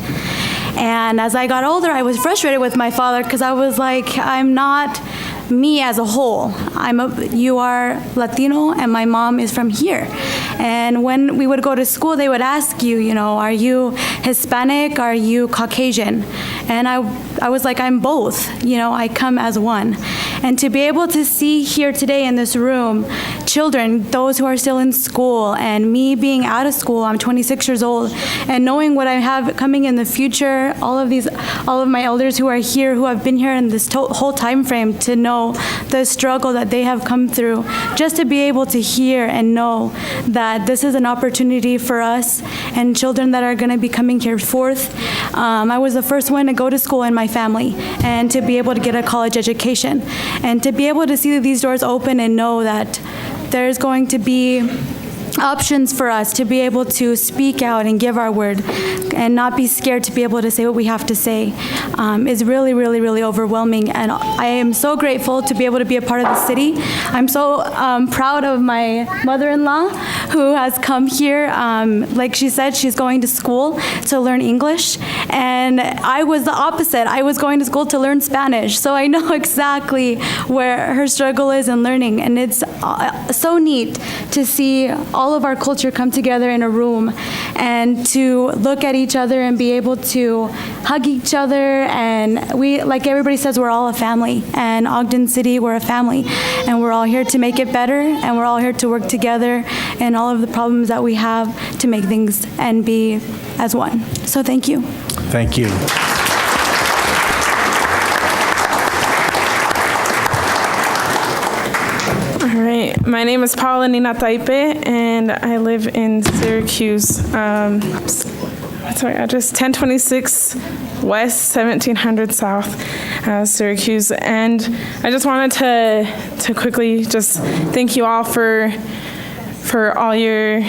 And as I got older, I was frustrated with my father because I was like, I'm not me as a whole. You are Latino and my mom is from here. And when we would go to school, they would ask you, you know, are you Hispanic? Are you Caucasian? And I was like, I'm both. You know, I come as one. And to be able to see here today in this room, children, those who are still in school, and me being out of school, I'm 26 years old, and knowing what I have coming in the future, all of my elders who are here, who have been here in this whole time frame, to know the struggle that they have come through, just to be able to hear and know that this is an opportunity for us and children that are going to be coming here forth. I was the first one to go to school in my family, and to be able to get a college education, and to be able to see these doors open and know that there's going to be options for us to be able to speak out and give our word and not be scared to be able to say what we have to say is really, really, really overwhelming. And I am so grateful to be able to be a part of the city. I'm so proud of my mother-in-law who has come here. Like she said, she's going to school to learn English. And I was the opposite. I was going to school to learn Spanish. So I know exactly where her struggle is in learning. And it's so neat to see all of our culture come together in a room and to look at each other and be able to hug each other. And we, like everybody says, we're all a family. And Ogden City, we're a family. And we're all here to make it better. And we're all here to work together and all of the problems that we have to make things and be as one. So thank you. Thank you. All right, my name is Paula Nina Taipe, and I live in Syracuse. What's my address? 1026 West, 1700 South, Syracuse. And I just wanted to quickly just thank you all for all your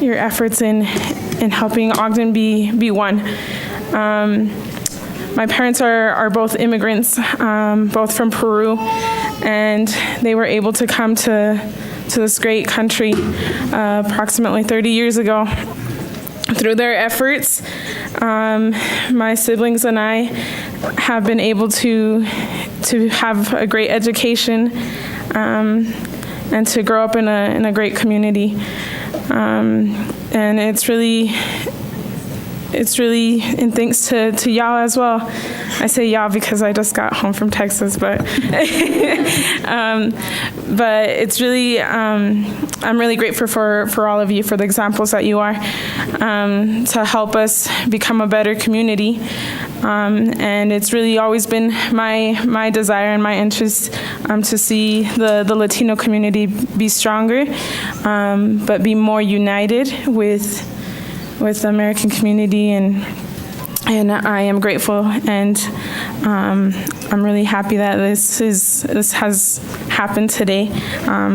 efforts in helping Ogden be one. My parents are both immigrants, both from Peru, and they were able to come to this great country approximately 30 years ago. Through their efforts, my siblings and I have been able to have a great education and to grow up in a great community. And it's really in thanks to y'all as well. I say y'all because I just got home from Texas, but it's really, I'm really grateful for all of you, for the examples that you are, to help us become a better community. And it's really always been my desire and my interest to see the Latino community be stronger, but be more united with the American community, and I am grateful, and I'm really happy that this has happened today,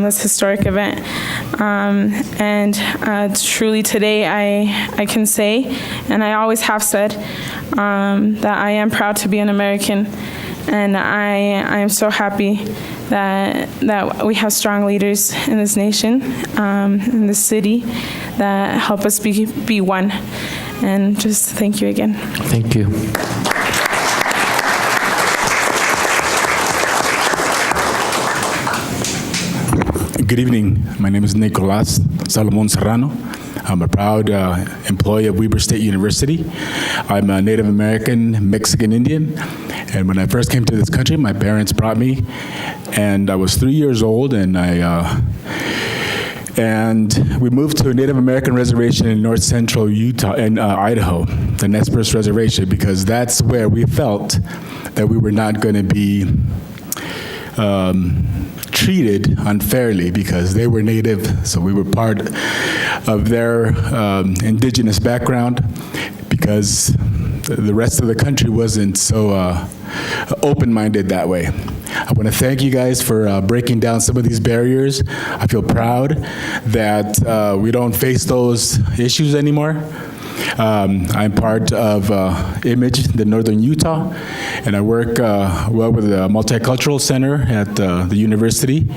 this historic event. And truly today I can say, and I always have said, that I am proud to be an American, and I am so happy that we have strong leaders in this nation, in this city, that help us be one. And just thank you again. Thank you. Good evening. My name is Nicolas Salomon Serrano. I'm a proud employee of Weber State University. I'm a Native American, Mexican Indian. And when I first came to this country, my parents brought me, and I was 3 years old, and we moved to a Native American reservation in north central Utah and Idaho, the Nez Perce Reservation, because that's where we felt that we were not going to be treated unfairly, because they were Native, so we were part of their indigenous background, because the rest of the country wasn't so open-minded that way. I want to thank you guys for breaking down some of these barriers. I feel proud that we don't face those issues anymore. I'm part of Image, the Northern Utah, and I work well with the Multicultural Center at the university.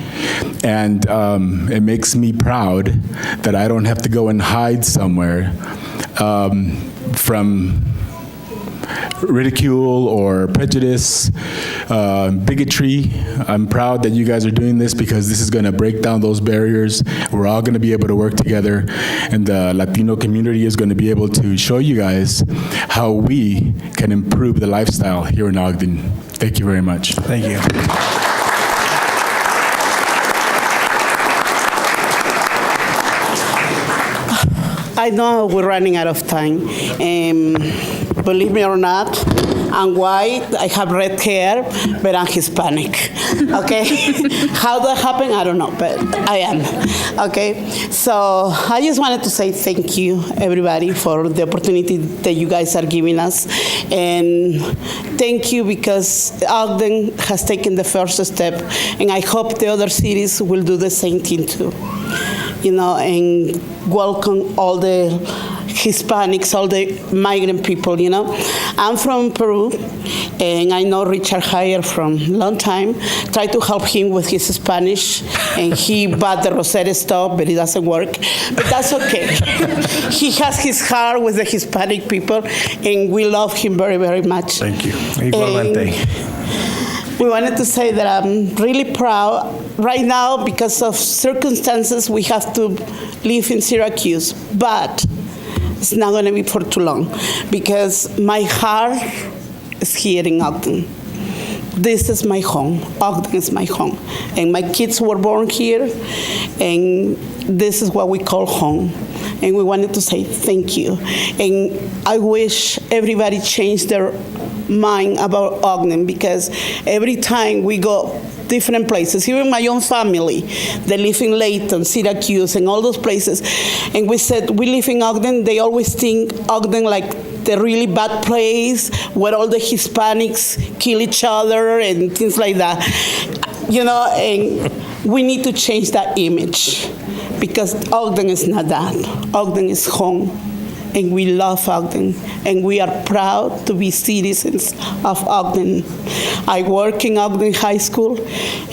And it makes me proud that I don't have to go and hide somewhere from ridicule or prejudice, bigotry. I'm proud that you guys are doing this because this is going to break down those barriers. We're all going to be able to work together, and the Latino community is going to be able to show you guys how we can improve the lifestyle here in Ogden. Thank you very much. Thank you. I know we're running out of time. Believe me or not, I'm white, I have red hair, but I'm Hispanic, okay? How that happened, I don't know, but I am, okay? So I just wanted to say thank you, everybody, for the opportunity that you guys are giving us. And thank you because Ogden has taken the first step, and I hope the other cities will do the same thing too. You know, and welcome all the Hispanics, all the migrant people, you know. I'm from Peru, and I know Richard Heyer from a long time. Tried to help him with his Spanish, and he bought the Rosetta stuff, but it doesn't work. But that's okay. He has his heart with the Hispanic people, and we love him very, very much. Thank you. Igualmente. We wanted to say that I'm really proud. Right now, because of circumstances, we have to live in Syracuse, but it's not going to be for too long because my heart is here in Ogden. This is my home. Ogden is my home. And my kids were born here, and this is what we call home. And we wanted to say thank you. And I wish everybody changed their mind about Ogden because every time we go different places, even my own family, they live in Layton, Syracuse, and all those places, and we said, we live in Ogden, they always think Ogden like the really bad place where all the Hispanics kill each other and things like that. You know, and we need to change that image because Ogden is not that. Ogden is home. And we love Ogden, and we are proud to be citizens of Ogden. I work in Ogden High School,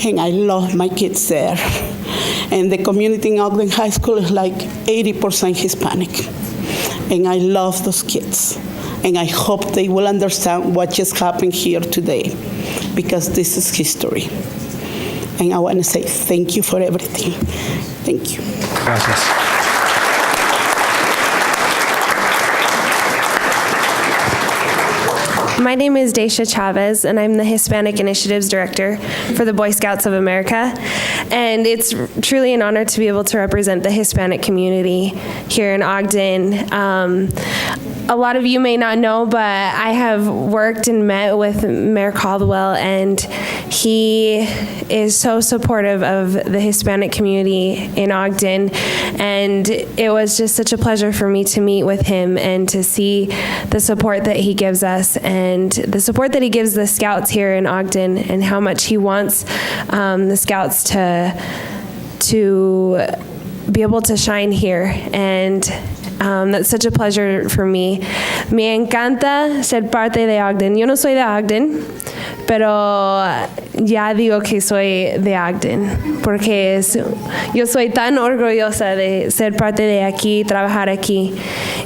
and I love my kids there. And the community in Ogden High School is like 80% Hispanic. And I love those kids. And I hope they will understand what just happened here today, because this is history. And I want to say thank you for everything. Thank you. Gracias. My name is Daisha Chavez, and I'm the Hispanic Initiatives Director for the Boy Scouts of America. And it's truly an honor to be able to represent the Hispanic community here in Ogden. A lot of you may not know, but I have worked and met with Mayor Caldwell, and he is so supportive of the Hispanic community in Ogden. And it was just such a pleasure for me to meet with him and to see the support that he gives us and the support that he gives the Scouts here in Ogden and how much he wants the Scouts to be able to shine here. And that's such a pleasure for me. Me encanta ser parte de Ogden. Yo no soy de Ogden, pero ya digo que soy de Ogden, porque yo soy tan orgullosa de ser parte de aquí, trabajar aquí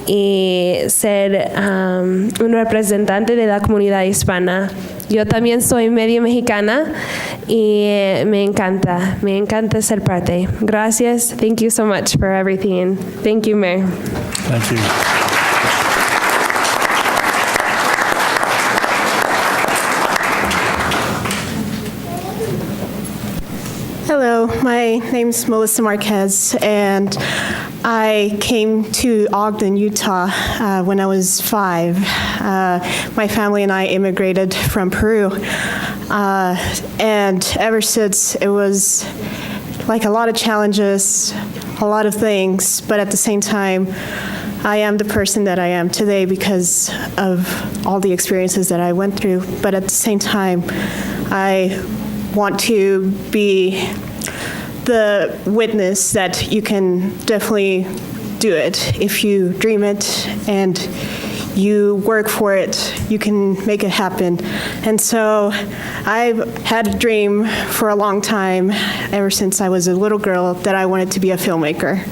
y ser un representante de la comunidad hispana. Yo también soy medio mexicana y me encanta ser parte. Gracias. Thank you so much for everything. Thank you, Mayor. Thank you. Hello, my name's Melissa Marquez, and I came to Ogden, Utah when I was 5. My family and I immigrated from Peru, and ever since it was like a lot of challenges, a lot of things, but at the same time, I am the person that I am today because of all the experiences that I went through. But at the same time, I want to be the witness that you can definitely do it. If you dream it and you work for it, you can make it happen. And so I've had a dream for a long time, ever since I was a little girl, that I wanted to be a filmmaker.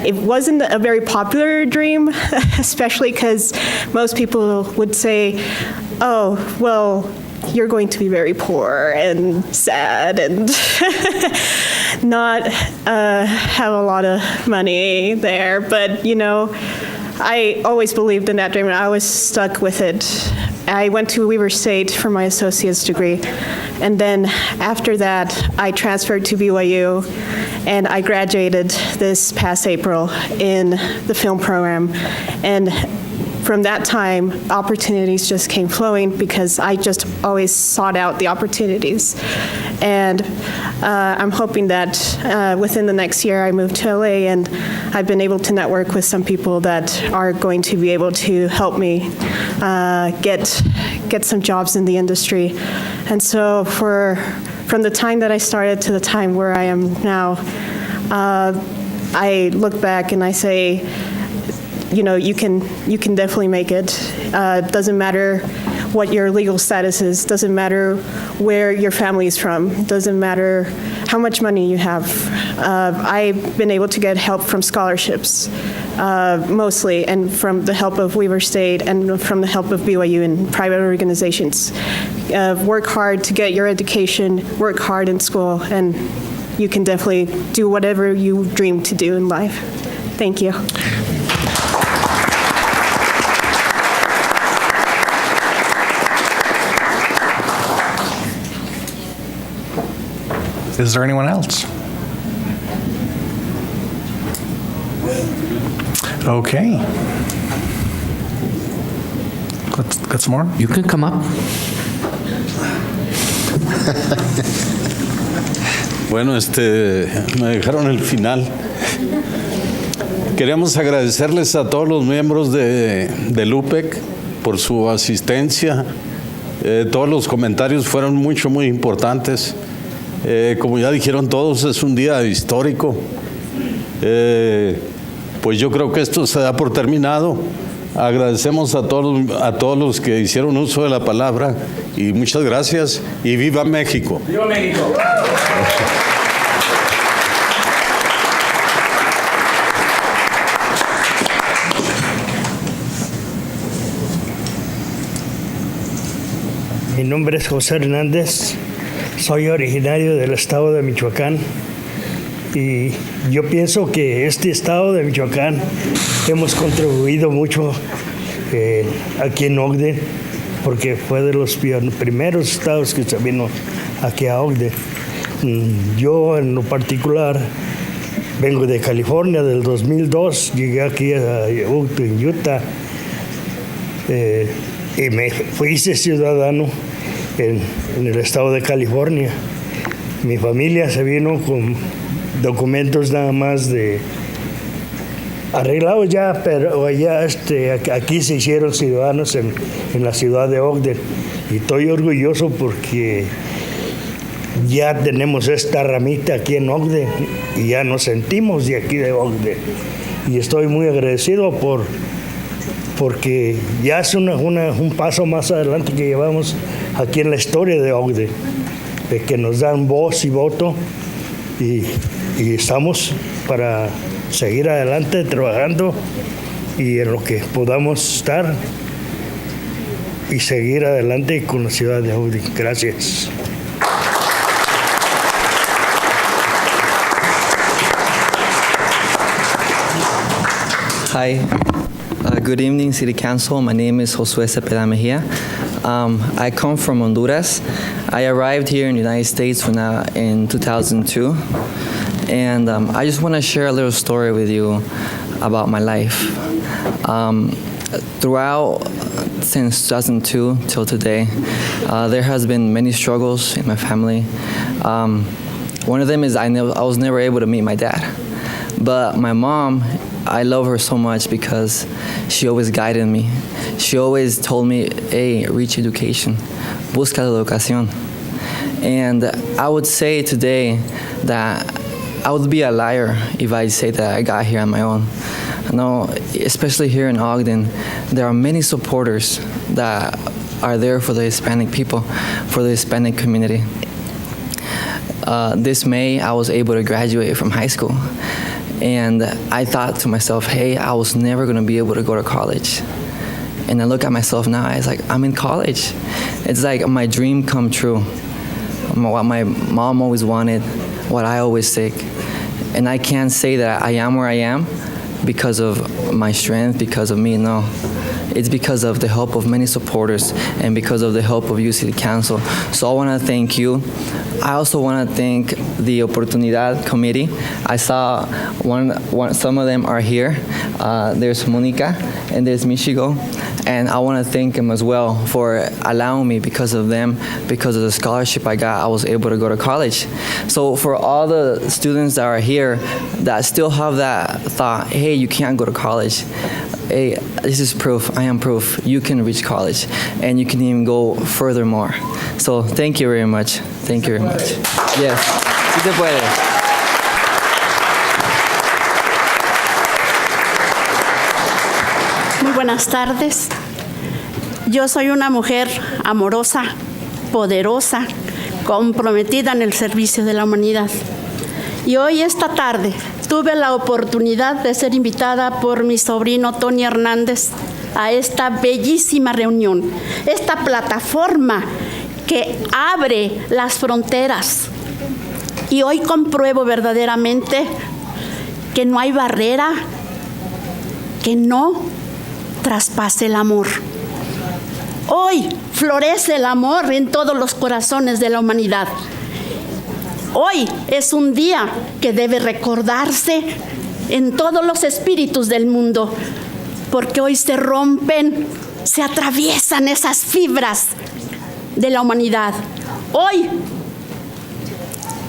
It wasn't a very popular dream, especially because most people would say, oh, well, you're going to be very poor and sad and not have a lot of money there. But, you know, I always believed in that dream, and I was stuck with it. I went to Weber State for my associate's degree, and then after that, I transferred to BYU, and I graduated this past April in the film program. And from that time, opportunities just came flowing because I just always sought out the opportunities. And I'm hoping that within the next year I move to LA, and I've been able to network with some people that are going to be able to help me get some jobs in the industry. And so from the time that I started to the time where I am now, I look back and I say, you know, you can definitely make it. Doesn't matter what your legal status is, doesn't matter where your family is from, doesn't matter how much money you have. I've been able to get help from scholarships, mostly, and from the help of Weber State and from the help of BYU and private organizations. Work hard to get your education, work hard in school, and you can definitely do whatever you dream to do in life. Thank you. Is there anyone else? Okay. Got some more? You can come up. Bueno, me dejaron el final. Queríamos agradecerles a todos los miembros de LUPEC por su asistencia. Todos los comentarios fueron muy importantes. Como ya dijeron todos, es un día histórico. Pues yo creo que esto se da por terminado. Agradecemos a todos los que hicieron uso de la palabra y muchas gracias y viva México. ¡Viva México! Mi nombre es José Hernández. Soy originario del estado de Michoacán y yo pienso que este estado de Michoacán hemos contribuido mucho aquí en Ogden, porque fue de los primeros estados que se vino aquí a Ogden. Yo en lo particular vengo de California del 2002, llegué aquí a Ogden, Utah, y me hice ciudadano en el estado de California. Mi familia se vino con documentos nada más de arreglados ya, pero ya aquí se hicieron ciudadanos en la ciudad de Ogden. Y estoy orgulloso porque ya tenemos esta ramita aquí en Ogden y ya nos sentimos de aquí de Ogden. Y estoy muy agradecido porque ya es un paso más adelante que llevamos aquí en la historia de Ogden, de que nos dan voz y voto y estamos para seguir adelante trabajando y en lo que podamos estar y seguir adelante con la ciudad de Ogden. Gracias. Hi. Good evening, City Council. My name is Josué Cepeda Mejia. I come from Honduras. I arrived here in the United States in 2002. And I just want to share a little story with you about my life. Throughout, since 2002 till today, there has been many struggles in my family. One of them is I was never able to meet my dad. But my mom, I love her so much because she always guided me. She always told me, hey, reach education, busca la educación. And I would say today that I would be a liar if I say that I got here on my own. No, especially here in Ogden, there are many supporters that are there for the Hispanic people, for the Hispanic community. this May, I was able to graduate from high school. And I thought to myself, hey, I was never going to be able to go to college. And I look at myself now, it's like, I'm in college. It's like my dream come true. What my mom always wanted, what I always seek. And I can't say that I am where I am because of my strength, because of me, no. It's because of the help of many supporters and because of the help of U City Council. So I want to thank you. I also want to thank the Oportunidad Committee. I saw some of them are here. There's Monica and there's Michigo. And I want to thank them as well for allowing me, because of them, because of the scholarship I got, I was able to go to college. So for all the students that are here that still have that thought, hey, you can't go to college, hey, this is proof, I am proof, you can reach college and you can even go furthermore. So thank you very much. Thank you very much. Yes, sí se puede. Muy buenas tardes. Yo soy una mujer amorosa, poderosa, comprometida en el servicio de la humanidad. Y hoy, esta tarde, tuve la oportunidad de ser invitada por mi sobrino Tony Hernández a esta bellísima reunión, esta plataforma que abre las fronteras. Y hoy compruebo verdaderamente que no hay barrera que no traspase el amor. Hoy florece el amor en todos los corazones de la humanidad. Hoy es un día que debe recordarse en todos los espíritus del mundo, porque hoy se rompen, se atraviesan esas fibras de la humanidad. Hoy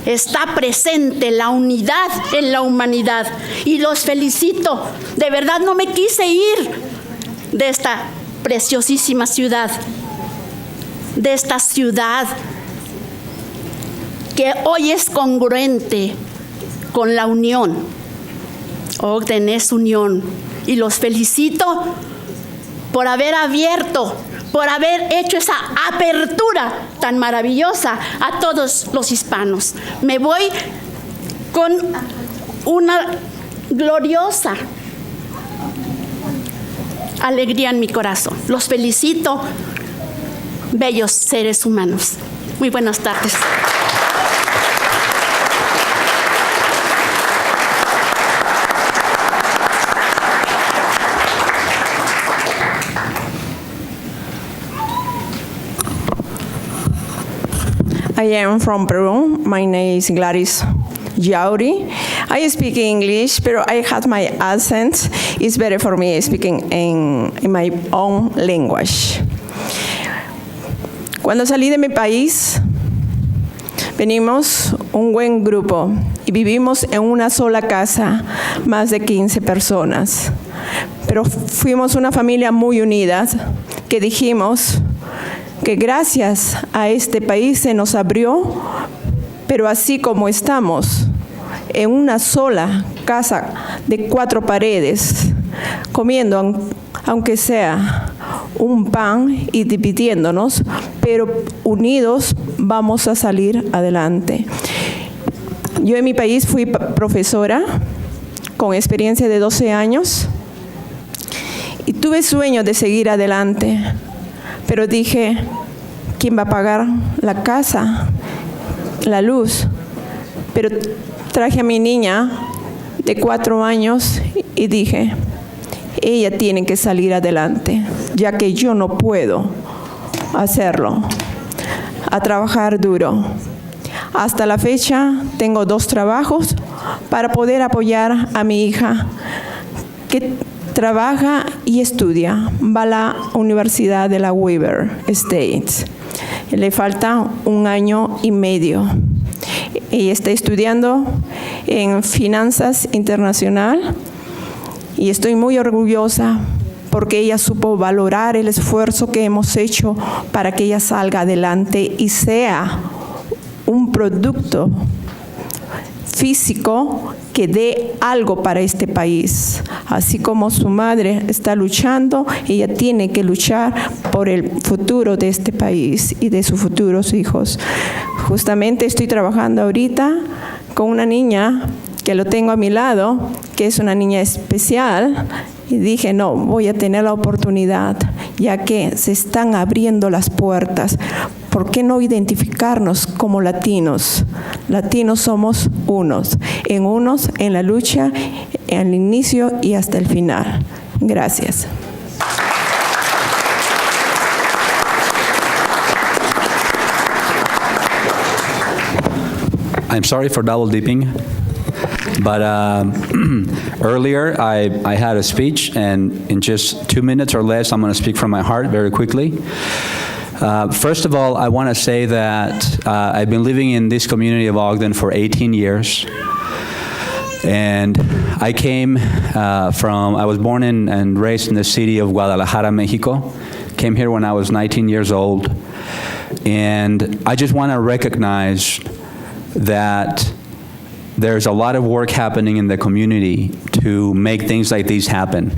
está presente la unidad en la humanidad y los felicito. De verdad no me quise ir de esta preciosísima ciudad, de esta ciudad que hoy es congruente con la unión. Ogden es unión y los felicito por haber abierto, por haber hecho esa apertura tan maravillosa a todos los hispanos. Me voy con una gloriosa alegría en mi corazón. Los felicito, bellos seres humanos. Muy buenas tardes. I am from Peru. My name is Gladys Yauri. I speak English, but I had my accent. It's better for me speaking in my own language. Cuando salí de mi país, venimos un buen grupo y vivimos en una sola casa, más de 15 personas. Pero fuimos una familia muy unida que dijimos que gracias a este país se nos abrió, pero así como estamos, en una sola casa de 4 paredes, comiendo, aunque sea un pan y dividiéndonos, pero unidos vamos a salir adelante. Yo en mi país fui profesora con experiencia de 12 años y tuve sueño de seguir adelante, pero dije, ¿quién va a pagar la casa, la luz? Pero traje a mi niña de 4 años y dije, ella tiene que salir adelante, ya que yo no puedo hacerlo, a trabajar duro. Hasta la fecha tengo 2 trabajos para poder apoyar a mi hija que trabaja y estudia, va a la Universidad de la Weber State. Le falta 1 año y medio. Ella está estudiando en Finanzas Internacional y estoy muy orgullosa porque ella supo valorar el esfuerzo que hemos hecho para que ella salga adelante y sea un producto físico que dé algo para este país. Así como su madre está luchando, ella tiene que luchar por el futuro de este país y de sus futuros hijos. Justamente estoy trabajando ahorita con una niña que lo tengo a mi lado, que es una niña especial, y dije, no, voy a tener la oportunidad, ya que se están abriendo las puertas. ¿Por qué no identificarnos como latinos? Latinos somos unos en la lucha, al inicio y hasta el final. Gracias. I'm sorry for double dipping, but earlier I had a speech, and in just 2 minutes or less, I'm going to speak from my heart very quickly. First of all, I want to say that I've been living in this community of Ogden for 18 years. And I came I was born and raised in the city of Guadalajara, Mexico. Came here when I was 19 years old. And I just want to recognize that there's a lot of work happening in the community to make things like these happen.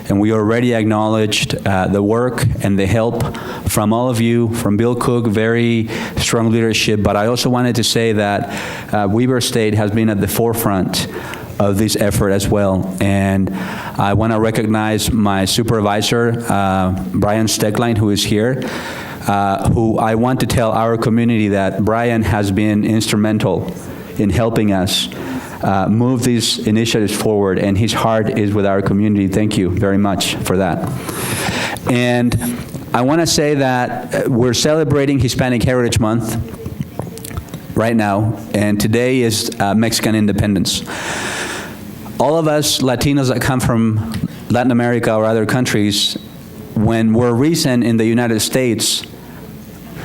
And we already acknowledged the work and the help from all of you, from Bill Cook, very strong leadership. But I also wanted to say that Weber State has been at the forefront of this effort as well. And I want to recognize my supervisor, Brian Steckline, who is here, who I want to tell our community that Brian has been instrumental in helping us move these initiatives forward, and his heart is with our community. Thank you very much for that. And I want to say that we're celebrating Hispanic Heritage Month right now, and today is Mexican Independence. All of us Latinos that come from Latin America or other countries, when we're recent in the United States,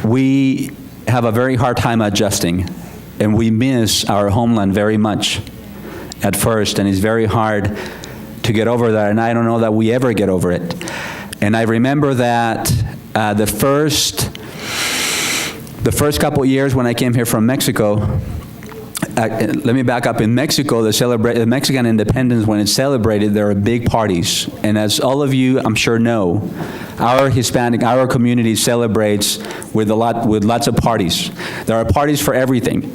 we have a very hard time adjusting, and we miss our homeland very much at first, and it's very hard to get over that, and I don't know that we ever get over it. And I remember that the first couple years when I came here from Mexico, let me back up. In Mexico, the Mexican independence, when it's celebrated, there are big parties. And as all of you, I'm sure, know, our community celebrates with lots of parties. There are parties for everything.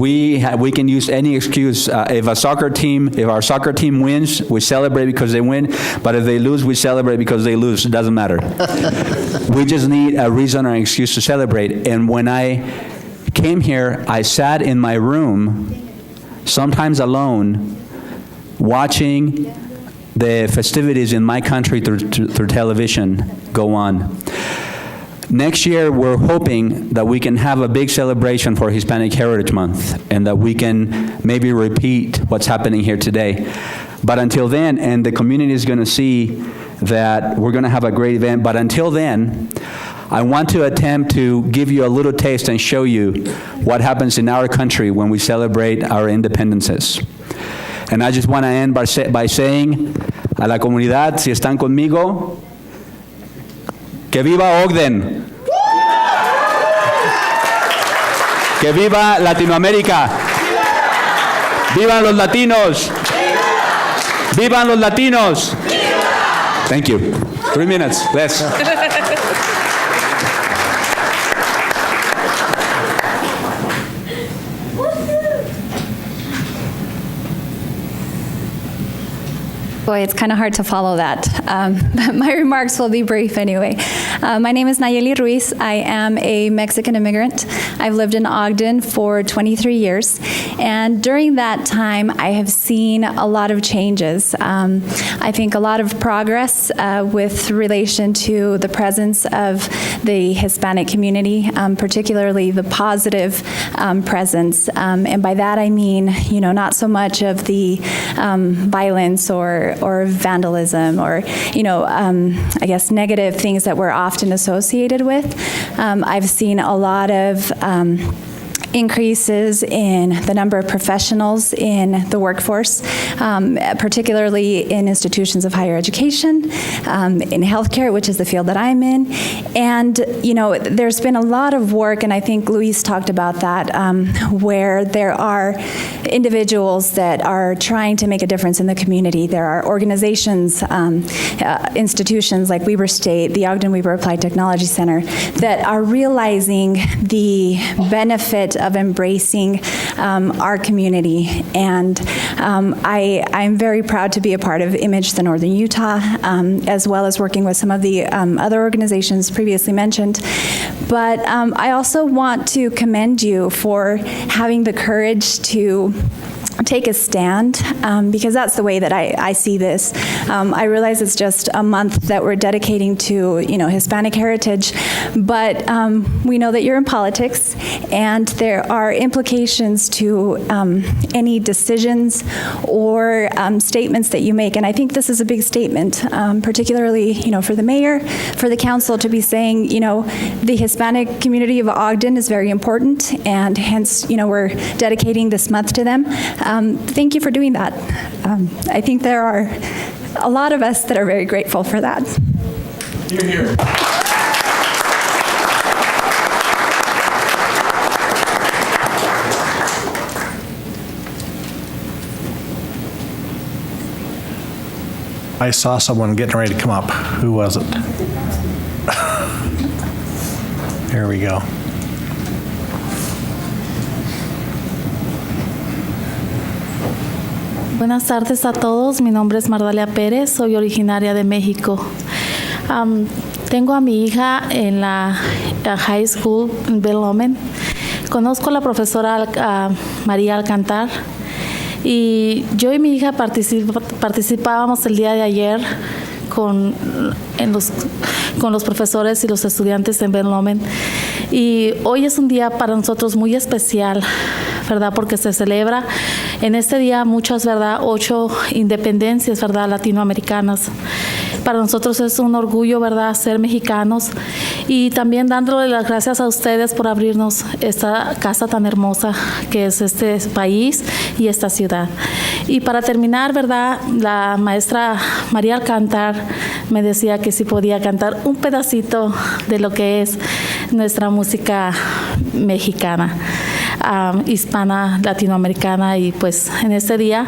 We can use any excuse. If our soccer team wins, we celebrate because they win. But if they lose, we celebrate because they lose. It doesn't matter. We just need a reason or an excuse to celebrate. And when I came here, I sat in my room, sometimes alone, watching the festivities in my country through television go on. Next year, we're hoping that we can have a big celebration for Hispanic Heritage Month, and that we can maybe repeat what's happening here today. But until then, and the community is going to see that we're going to have a great event, but until then, I want to attempt to give you a little taste and show you what happens in our country when we celebrate our independences. And I just want to end by saying a la comunidad, si están conmigo, que viva Ogden, que viva Latinoamérica, vivan los latinos, vivan los latinos. Thank you. 3 minutes, less. Boy, it's kind of hard to follow that, but my remarks will be brief anyway. My name is Nayeli Ruiz. I am a Mexican immigrant. I've lived in Ogden for 23 years, and during that time, I have seen a lot of changes. I think a lot of progress with relation to the presence of the Hispanic community, particularly the positive presence, and by that I mean, not so much of the violence or vandalism or, I guess negative things that we're often associated with. I've seen a lot of increases in the number of professionals in the workforce, particularly in institutions of higher education, in healthcare, which is the field that I'm in. And, you know, there's been a lot of work, and I think Luis talked about that, where there are individuals that are trying to make a difference in the community. There are organizations, institutions like Weber State, the Ogden Weber Applied Technology Center, that are realizing the benefit of embracing our community. And I'm very proud to be a part of Image the Northern Utah, as well as working with some of the other organizations previously mentioned. But I also want to commend you for having the courage to take a stand, because that's the way that I see this. I realize it's just a month that we're dedicating to, you know, Hispanic heritage, but we know that you're in politics, and there are implications to any decisions or statements that you make. And I think this is a big statement, particularly, you know, for the mayor, for the council to be saying, you know, the Hispanic community of Ogden is very important, and hence, you know, we're dedicating this month to them. Thank you for doing that. I think there are a lot of us that are very grateful for that. You're here. I saw someone getting ready to come up. Who was it? There we go. Buenas tardes a todos, mi nombre es Mardalia Pérez, soy originaria de México. Tengo a mi hija en la high school en Bellomen. Conozco a la profesora María Alcantar y yo y mi hija participábamos el día de ayer con los profesores y los estudiantes en Bellomen. Y hoy es un día para nosotros muy especial, ¿verdad? Porque se celebra en este día muchas, ¿verdad? 8 independencias, ¿verdad? Latinoamericanas. Para nosotros es un orgullo, ¿verdad? Ser mexicanos, y también dándole las gracias a ustedes por abrirnos esta casa tan hermosa que es este país y esta ciudad. Y para terminar, ¿verdad? La maestra María Alcantar me decía que si podía cantar un pedacito de lo que es nuestra música mexicana, hispana, latinoamericana, y pues en este día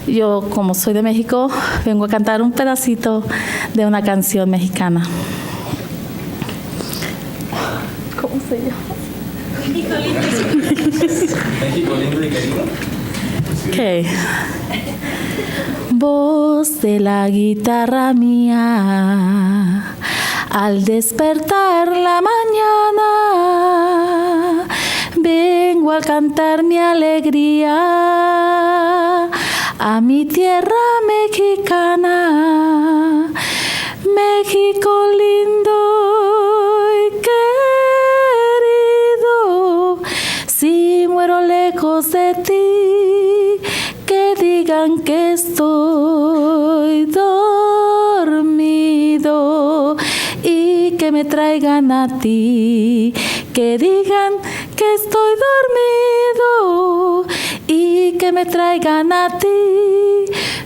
yo, como soy de México, vengo a cantar un pedacito de una canción mexicana. ¿Cómo se llama? Okay. Voz de la guitarra mía, al despertar la mañana, vengo a cantar mi alegría a mi tierra mexicana. México lindo y querido, si muero lejos de ti, que digan que estoy dormido y que me traigan a ti, que digan que estoy dormido y que me traigan a ti.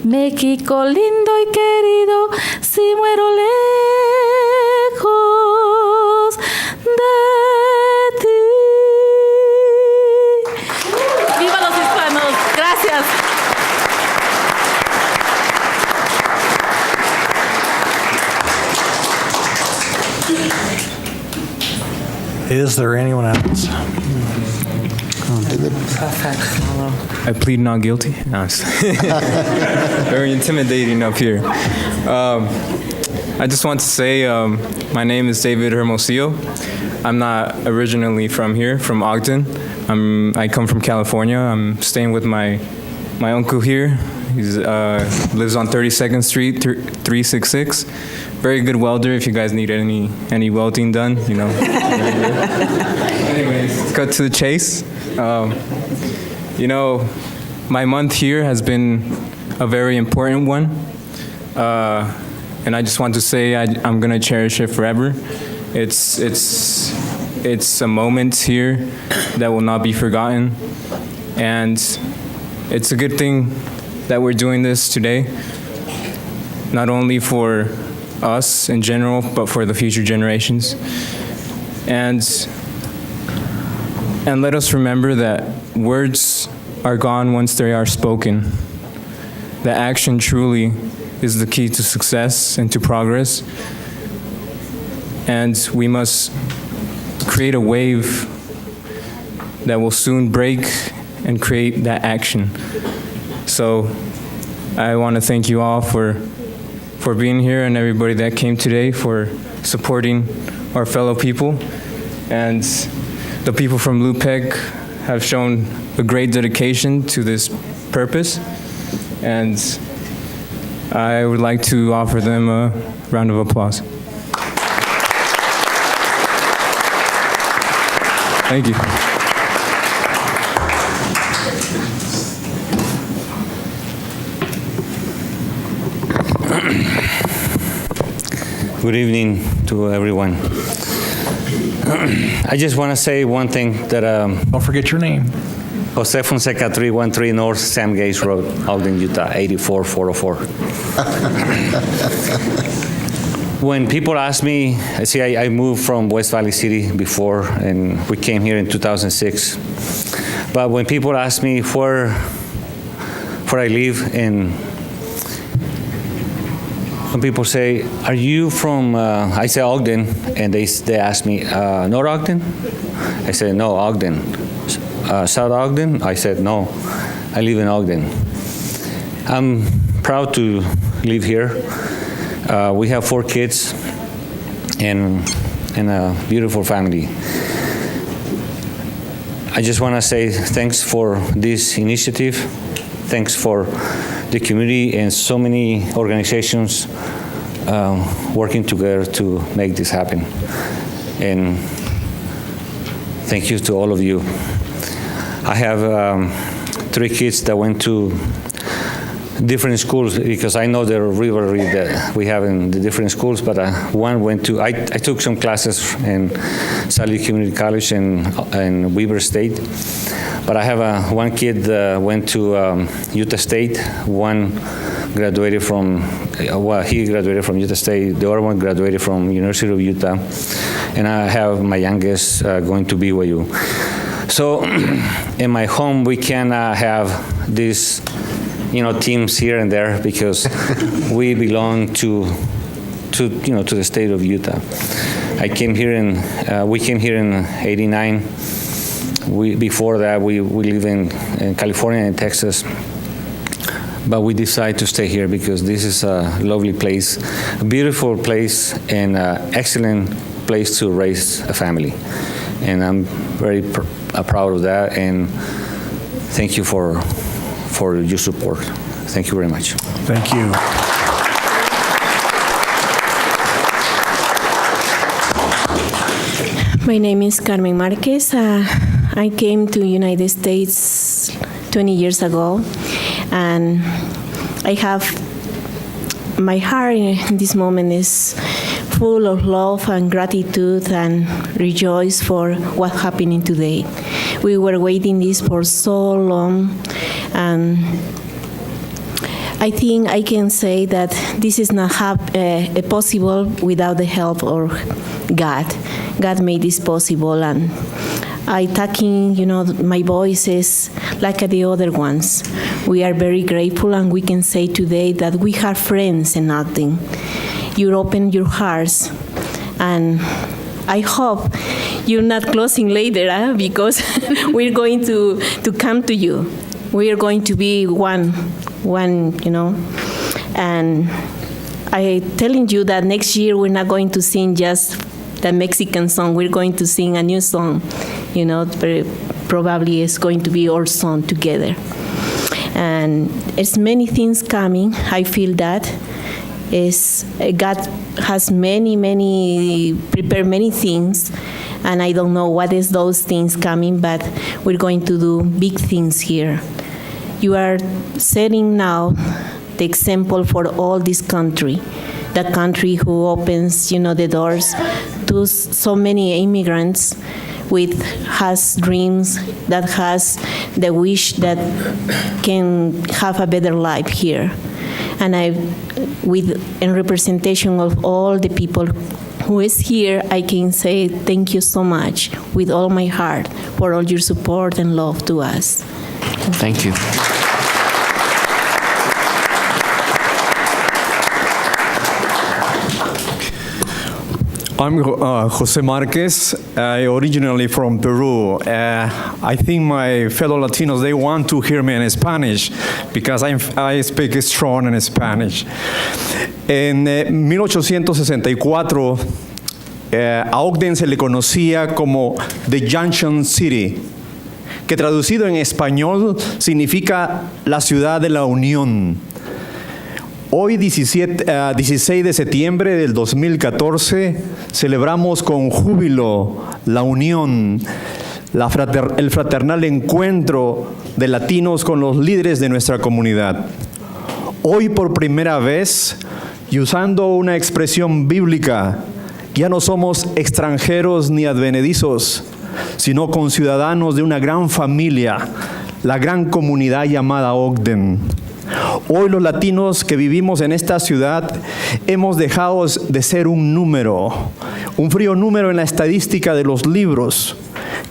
México lindo y querido, si muero lejos de ti. ¡Viva los hispanos! Gracias. Is there anyone else? I plead not guilty. No, very intimidating up here. I just want to say my name is David Hermosillo. I'm not originally from here, from Ogden. I come from California. I'm staying with my uncle here. He lives on 32nd Street, 366. Very good welder if you guys need any welding done, you know. Anyways, cut to the chase. You know, my month here has been a very important one. And I just want to say I'm going to cherish it forever. It's it's a moment here that will not be forgotten. And it's a good thing that we're doing this today, not only for us in general, but for the future generations. And let us remember that words are gone once they are spoken. That action truly is the key to success and to progress. And we must create a wave that will soon break and create that action. So I want to thank you all for being here, and everybody that came today for supporting our fellow people. And the people from Lupec have shown a great dedication to this purpose. And I would like to offer them a round of applause. Thank you. Good evening to everyone. I just want to say one thing that... Don't forget your name. Jose Fonseca, 313 North Sam Gates Road, Ogden, Utah, 84404. When people ask me, I moved from West Valley City before, and we came here in 2006. But when people ask me where I live, and when people say, "Are you from?" I say Ogden, and they ask me, "North Ogden?" I say, "No, Ogden." South Ogden? I said, "No, I live in Ogden." I'm proud to live here. We have 4 kids and a beautiful family. I just want to say thanks for this initiative. Thanks for the community and so many organizations working together to make this happen. And thank you to all of you. I have 3 kids that went to different schools, because I know the rivalry that we have in the different schools, but one went to, I took some classes in Sally Community College and Weber State, but I have one kid went to Utah State, one graduated from, he graduated from Utah State, the other one graduated from University of Utah, and I have my youngest going to BYU. So in my home, we can have these, teams here and there, because we belong to the state of Utah. We came here in '89. Before that, we live in California and Texas. But we decided to stay here because this is a lovely place, a beautiful place, and an excellent place to raise a family. And I'm very proud of that, and thank you for your support. Thank you very much. Thank you. My name is Carmen Marquez. I came to United States 20 years ago, and I have, my heart in this moment is full of love and gratitude and rejoice for what's happening today. We were waiting this for so long, and I think I can say that this is not possible without the help of God. God made this possible, and I talking, my voice is like the other ones. We are very grateful, and we can say today that we have friends in Ogden. You open your hearts, and I hope you're not closing later, because we're going to come to you. We are going to be one, and I telling you that next year we're not going to sing just the Mexican song. We're going to sing a new song, probably it's going to be our song together. And it's many things coming. I feel that God has prepared many things, and I don't know what is those things coming, but we're going to do big things here. You are setting now the example for all this country. the country who opens, the doors to so many immigrants with has dreams, that has the wish that can have a better life here. And in representation of all the people who is here, I can say thank you so much with all my heart for all your support and love to us. Thank you. I'm Jose Marquez, originally from Peru. I think my fellow Latinos, they want to hear me in Spanish because I speak strong in Spanish. En 1864, a Ogden se le conocía como The Junction City, que traducido en español significa la ciudad de la unión. Hoy, 16 de septiembre del 2014, celebramos con júbilo la unión, el fraternal encuentro de latinos con los líderes de nuestra comunidad. Hoy, por primera vez, y usando una expresión bíblica, ya no somos extranjeros ni advenedizos, sino conciudadanos de una gran familia, la gran comunidad llamada Ogden. Hoy los latinos que vivimos en esta ciudad hemos dejado de ser un número, un frío número en la estadística de los libros,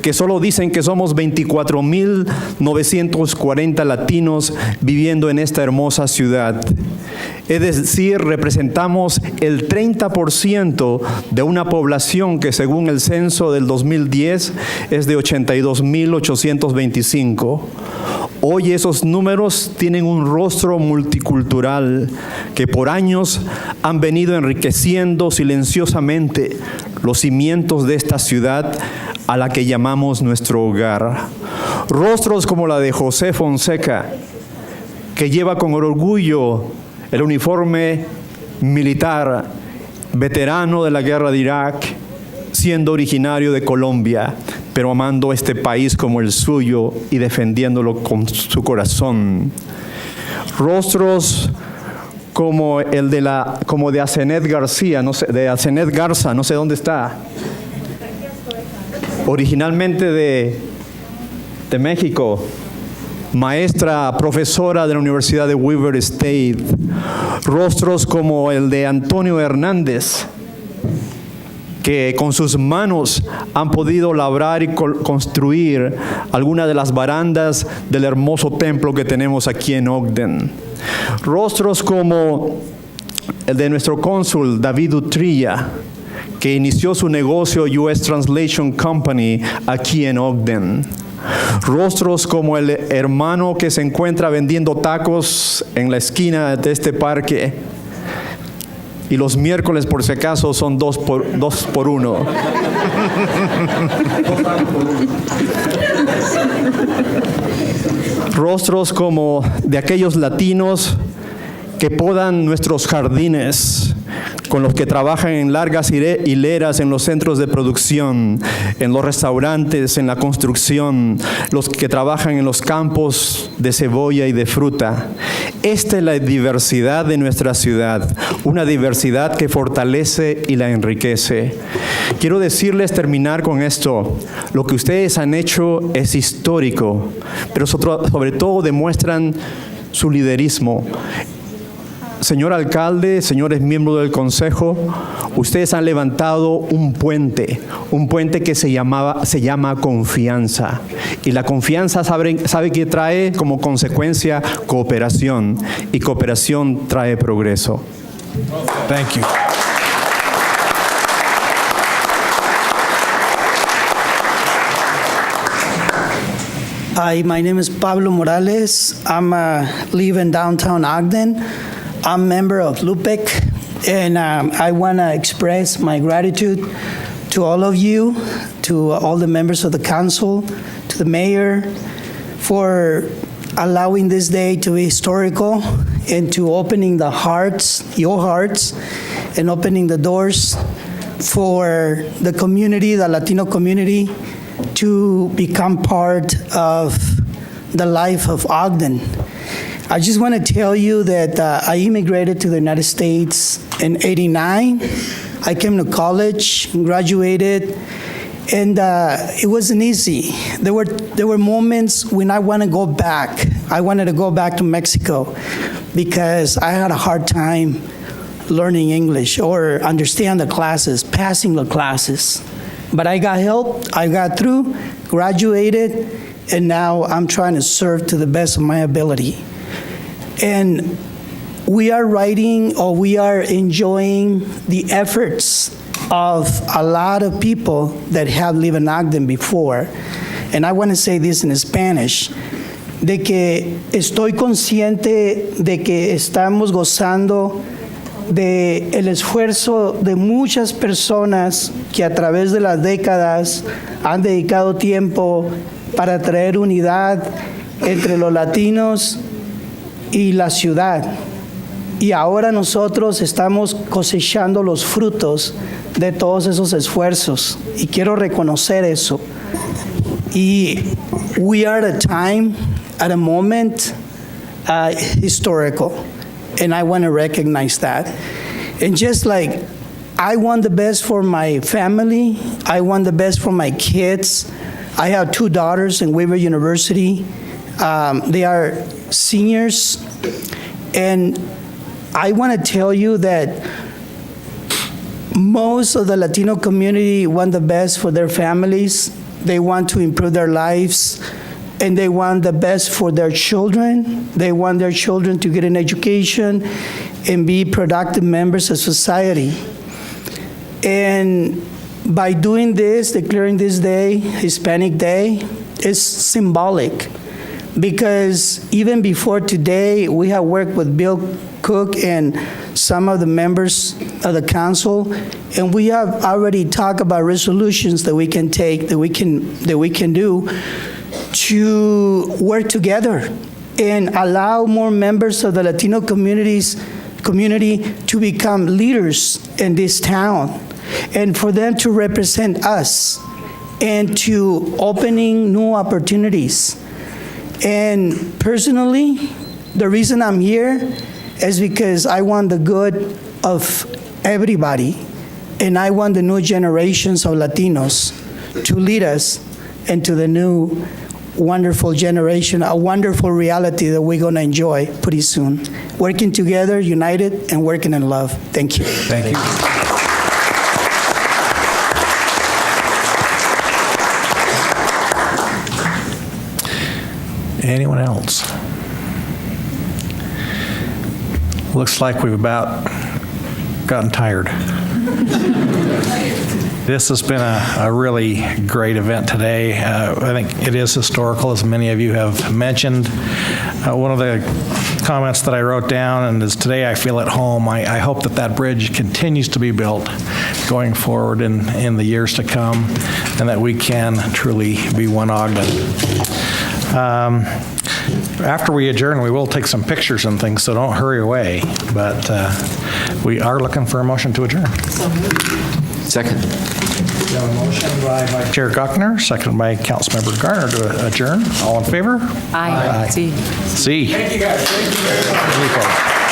que solo dicen que somos 24,940 latinos viviendo en esta hermosa ciudad. Es decir, representamos el 30% de una población que según el censo del 2010 es de 82,825. Hoy esos números tienen un rostro multicultural que por años han venido enriqueciendo silenciosamente los cimientos de esta ciudad a la que llamamos nuestro hogar. Rostros como la de José Fonseca, que lleva con orgullo el uniforme militar, veterano de la guerra de Irak, siendo originario de Colombia, pero amando este país como el suyo y defendiéndolo con su corazón. Rostros como el de Asenet García, de Asenet Garza, no sé dónde está. Originalmente de México, maestra, profesora de la Universidad de Weber State. Rostros como el de Antonio Hernández, que con sus manos han podido labrar y construir algunas de las barandas del hermoso templo que tenemos aquí en Ogden. Rostros como el de nuestro cónsul David Utrilla, que inició su negocio US Translation Company aquí en Ogden. Rostros como el hermano que se encuentra vendiendo tacos en la esquina de este parque. Y los miércoles, por si acaso, son 2 por 1. Rostros como de aquellos latinos que podan nuestros jardines, con los que trabajan en largas hileras en los centros de producción, en los restaurantes, en la construcción, los que trabajan en los campos de cebolla y de fruta. Esta es la diversidad de nuestra ciudad, una diversidad que fortalece y la enriquece. Quiero terminar con esto, lo que ustedes han hecho es histórico, pero sobre todo demuestran su liderismo. Señor alcalde, señores miembros del consejo, ustedes han levantado un puente que se llama confianza. Y la confianza sabe que trae como consecuencia cooperación, y cooperación trae progreso. Thank you. Hi, my name is Pablo Morales. I'm live in downtown Ogden. I'm a member of LUPEC, and I want to express my gratitude to all of you, to all the members of the council, to the mayor, for allowing this day to be historical and to opening the hearts, your hearts, and opening the doors for the community, the Latino community, to become part of the life of Ogden. I just want to tell you that I immigrated to the United States in '89. I came to college, graduated, and it wasn't easy. There were moments when I want to go back. I wanted to go back to Mexico because I had a hard time learning English or understand the classes, passing the classes. But I got help, I got through, graduated, and now I'm trying to serve to the best of my ability. And we are writing, or we are enjoying the efforts of a lot of people that have lived in Ogden before. And I want to say this in Spanish, de que estoy consciente de que estamos gozando de el esfuerzo de muchas personas que a través de las décadas han dedicado tiempo para traer unidad entre los latinos y la ciudad. Y ahora nosotros estamos cosechando los frutos de todos esos esfuerzos. Y quiero reconocer eso. Y we are at a time, at a moment, historical. And I want to recognize that. And just like I want the best for my family, I want the best for my kids. I have 2 daughters in Weaver University. They are seniors. And I want to tell you that most of the Latino community want the best for their families. They want to improve their lives, and they want the best for their children. They want their children to get an education and be productive members of society. And by doing this, declaring this day, Hispanic Day, is symbolic. Because even before today, we have worked with Bill Cook and some of the members of the council, and we have already talked about resolutions that we can take, that we can do to work together and allow more members of the Latino community to become leaders in this town, and for them to represent us and to opening new opportunities. And personally, the reason I'm here is because I want the good of everybody, and I want the new generations of Latinos to lead us into the new wonderful generation, a wonderful reality that we're going to enjoy pretty soon. Working together, united, and working in love. Thank you. Thank you. Anyone else? Looks like we've about gotten tired. This has been a really great event today. I think it is historical, as many of you have mentioned. One of the comments that I wrote down, and is today I feel at home, I hope that that bridge continues to be built going forward in the years to come, and that we can truly be one Ogden. After we adjourn, we will take some pictures and things, so don't hurry away. But we are looking for a motion to adjourn. Second. We have a motion by Vice Chair Guckner, seconded by Councilmember Garner to adjourn. All in favor? Aye. See. Thank you, guys. Thank you.